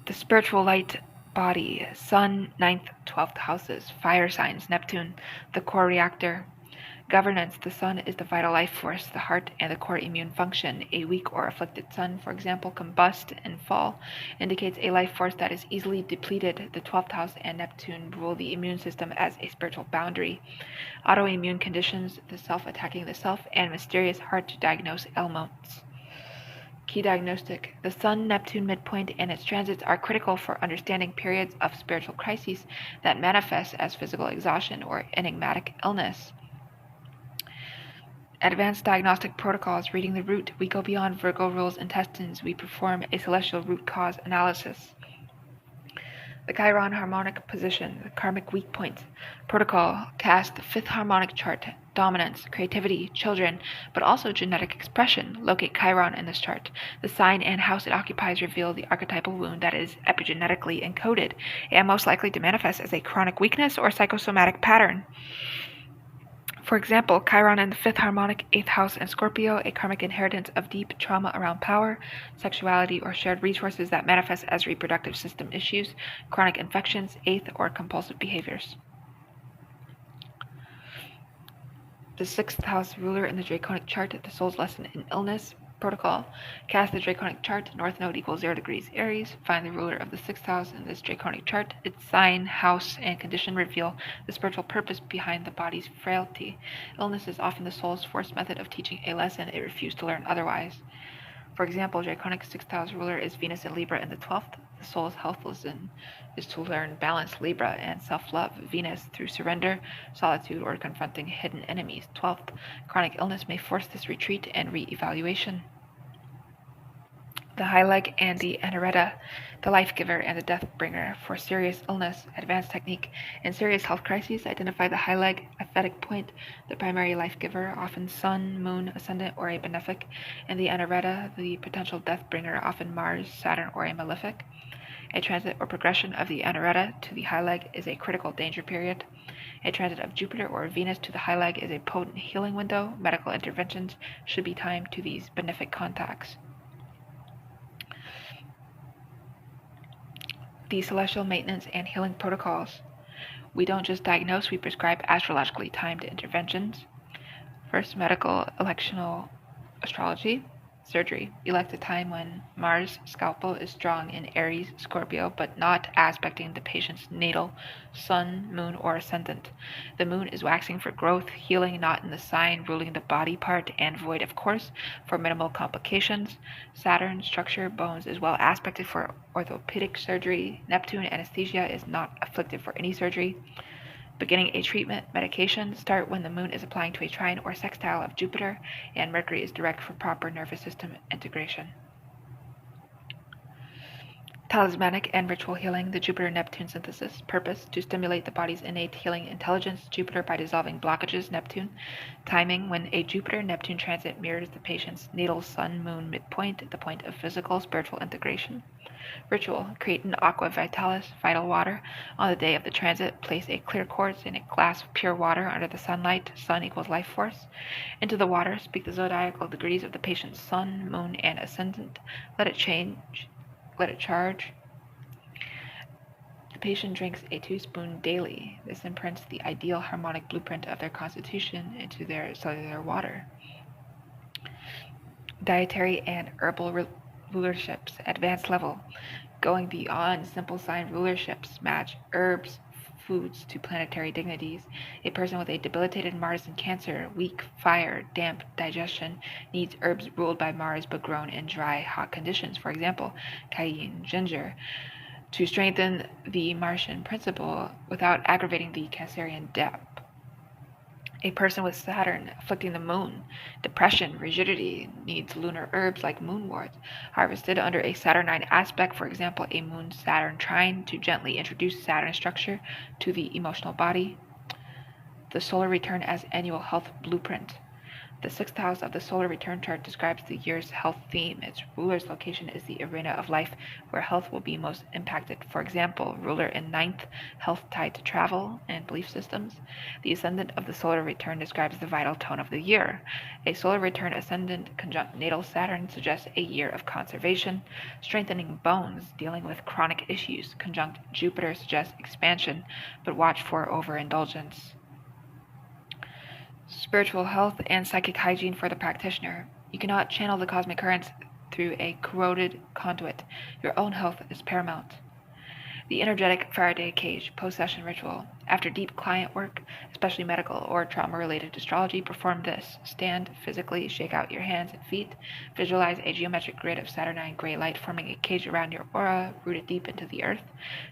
The spiritual light Body, Sun, 9th, 12th houses, fire signs, Neptune, the core reactor. Governance, the Sun is the vital life force, the heart, and the core immune function. A weak or afflicted Sun, for example, combust and fall, indicates a life force that is easily depleted. The 12th house and Neptune rule the immune system as a spiritual boundary. Autoimmune conditions, the self attacking the self, and mysterious, hard to diagnose ailments. Key diagnostic: the Sun-Neptune midpoint and its transits are critical for understanding periods of spiritual crises that manifest as physical exhaustion or enigmatic illness. Advanced diagnostic protocols: reading the root, we go beyond Virgo rules intestines, we perform a celestial root cause analysis. The Chiron harmonic position, the karmic weak point. Protocol: cast the fifth harmonic chart, dominance, creativity, children, but also genetic expression. Locate Chiron in this chart. The sign and house it occupies reveal the archetypal wound that is epigenetically encoded and most likely to manifest as a chronic weakness or psychosomatic pattern. For example, Chiron in the fifth harmonic, 8th house in Scorpio, a karmic inheritance of deep trauma around power, sexuality, or shared resources that manifest as reproductive system issues, chronic infections, 8th, or compulsive behaviors. The 6th house ruler in the Draconic chart, the soul's lesson in illness. Protocol: cast the Draconic chart, north node equals 0 degrees Aries. Find the ruler of the 6th house in this Draconic chart. Its sign, house, and condition reveal the spiritual purpose behind the body's frailty. Illness is often the soul's forced method of teaching a lesson it refused to learn otherwise. For example, Draconic 6th house ruler is Venus in Libra in the 12th. The soul's health lesson is to learn balance, Libra, and self-love, Venus, through surrender, solitude, or confronting hidden enemies, 12th. Chronic illness may force this retreat and re-evaluation. The high leg and the Anareta, the life giver and the death bringer. For serious illness, advanced technique. In serious health crises, identify the high leg, aphatic point, the primary life giver, often Sun, Moon, Ascendant, or a benefic, and the Anareta, the potential death bringer, often Mars, Saturn, or a malefic. A transit or progression of the Anareta to the high leg is a critical danger period. A transit of Jupiter or Venus to the high leg is a potent healing window. Medical interventions should be timed to these benefic contacts. The celestial maintenance and healing protocols. We don't just diagnose, we prescribe astrologically timed interventions. First, medical electional astrology. Surgery. Elect a time when Mars scalpel is strong in Aries, Scorpio, but not aspecting the patient's natal Sun, Moon, or Ascendant. The Moon is waxing for growth, healing not in the sign, ruling the body part and void, of course, for minimal complications. Saturn, structure, bones is well aspected for orthopedic surgery. Neptune, anesthesia, is not afflicted for any surgery. Beginning a treatment, medication, start when the Moon is applying to a trine or sextile of Jupiter, and Mercury is direct for proper nervous system integration. Talismanic and ritual healing, the Jupiter-Neptune synthesis. Purpose: to stimulate the body's innate healing intelligence, Jupiter, by dissolving blockages, Neptune. Timing: when a Jupiter-Neptune transit mirrors the patient's natal Sun-Moon midpoint, the point of physical, spiritual integration. Ritual: create an aqua vitalis, vital water. On the day of the transit, place a clear quartz in a glass of pure water under the sunlight. Sun equals life force. Into the water, speak the zodiacal degrees of the patient's Sun, Moon, and Ascendant. Let it change. Let it charge. The patient drinks a teaspoon daily. This imprints the ideal harmonic blueprint of their constitution into their cellular water. Dietary and herbal rulerships, advanced level. Going beyond simple sign rulerships, match herbs, foods to planetary dignities. A person with a debilitated Mars in Cancer, weak, fire, damp digestion, needs herbs ruled by Mars but grown in dry, hot conditions. For example, cayenne, ginger, to strengthen the Martian principle without aggravating the Cancerian depth. A person with Saturn afflicting the Moon, depression, rigidity, needs lunar herbs like moonwort, harvested under a Saturnine aspect, for example, a Moon-Saturn trine, to gently introduce Saturn structure to the emotional body. The solar return as annual health blueprint. The sixth house of the solar return chart describes the year's health theme. Its ruler's location is the arena of life where health will be most impacted. For example, ruler in ninth, health tied to travel and belief systems. The ascendant of the solar return describes the vital tone of the year. A solar return ascendant conjunct natal Saturn suggests a year of conservation, strengthening bones, dealing with chronic issues. Conjunct Jupiter suggests expansion, but watch for overindulgence. Spiritual health and psychic hygiene for the practitioner. You cannot channel the cosmic currents through a corroded conduit. Your own health is paramount. The energetic Faraday cage post-session ritual. After deep client work, especially medical or trauma-related astrology, perform this. Stand physically, shake out your hands and feet. Visualize a geometric grid of Saturnine gray light forming a cage around your aura, rooted deep into the earth.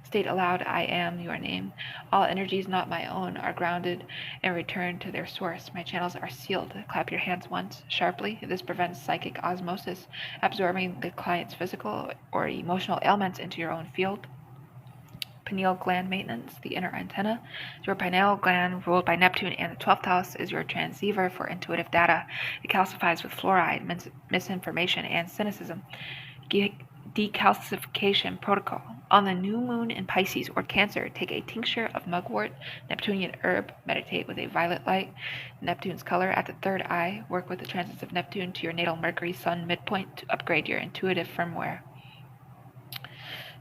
State aloud, I am your name. All energies not my own are grounded and return to their source. My channels are sealed. Clap your hands once, sharply. This prevents psychic osmosis, absorbing the client's physical or emotional ailments into your own field. Pineal gland maintenance, the inner antenna. Your pineal gland, ruled by Neptune and the 12th house, is your transceiver for intuitive data. It calcifies with fluoride, misinformation, and cynicism. Decalcification protocol. On the new moon in Pisces or Cancer, take a tincture of mugwort, Neptunian herb, meditate with a violet light, Neptune's color at the third eye. Work with the transits of Neptune to your natal Mercury Sun midpoint to upgrade your intuitive firmware.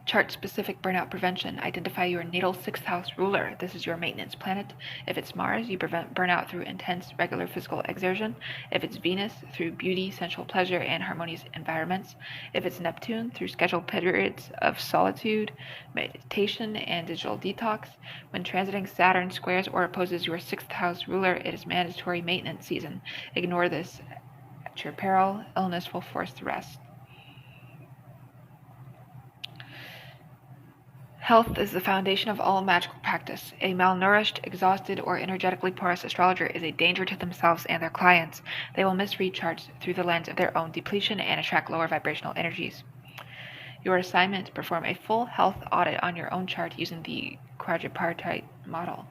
Chart-specific burnout prevention. Identify your natal sixth house ruler. This is your maintenance planet. If it's Mars, you prevent burnout through intense, regular physical exertion. If it's Venus, through beauty, sensual pleasure, and harmonious environments. If it's Neptune, through scheduled periods of solitude, meditation, and digital detox. When transiting Saturn squares or opposes your sixth house ruler, it is mandatory maintenance season. Ignore this at your peril. Illness will force the rest. Health is the foundation of all magical practice. A malnourished, exhausted, or energetically porous astrologer is a danger to themselves and their clients. They will misread charts through the lens of their own depletion and attract lower vibrational energies. Your assignment: perform a full health audit on your own chart using the quadripartite model.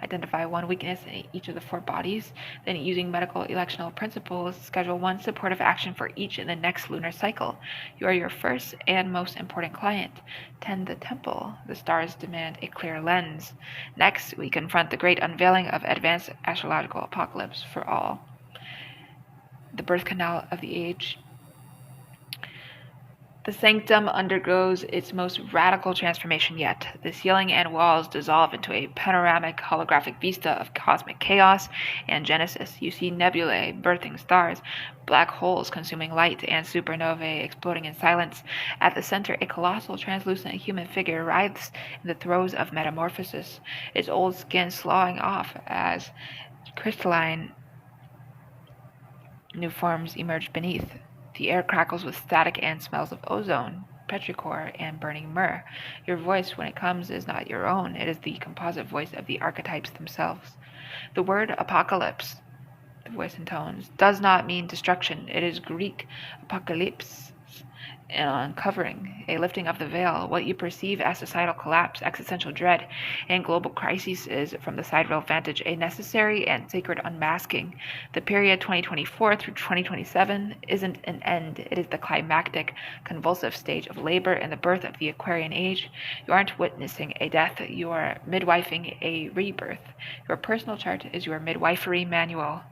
Identify one weakness in each of the four bodies, then using medical electional principles, schedule one supportive action for each in the next lunar cycle. You are your first and most important client. Tend the temple. The stars demand a clear lens. Next, we confront the great unveiling of advanced astrological apocalypse for all. The birth canal of the age. The sanctum undergoes its most radical transformation yet. The ceiling and walls dissolve into a panoramic holographic vista of cosmic chaos and genesis. You see nebulae, birthing stars, black holes consuming light, and supernovae exploding in silence. At the center, a colossal translucent human figure writhes in the throes of metamorphosis, its old skin sloughing off as crystalline new forms emerge beneath. The air crackles with static and smells of ozone, petrichor, and burning myrrh. Your voice, when it comes, is not your own. It is the composite voice of the archetypes themselves. The word apocalypse, the voice intones, does not mean destruction. It is Greek apocalypse, an uncovering, a lifting of the veil. What you perceive as societal collapse, existential dread, and global crises is, from the sidereal vantage, a necessary and sacred unmasking. The period 2024 through 2027 isn't an end. It is the climactic, convulsive stage of labor and the birth of the Aquarian age. You aren't witnessing a death. You are midwifing a rebirth. Your personal chart is your midwifery manual.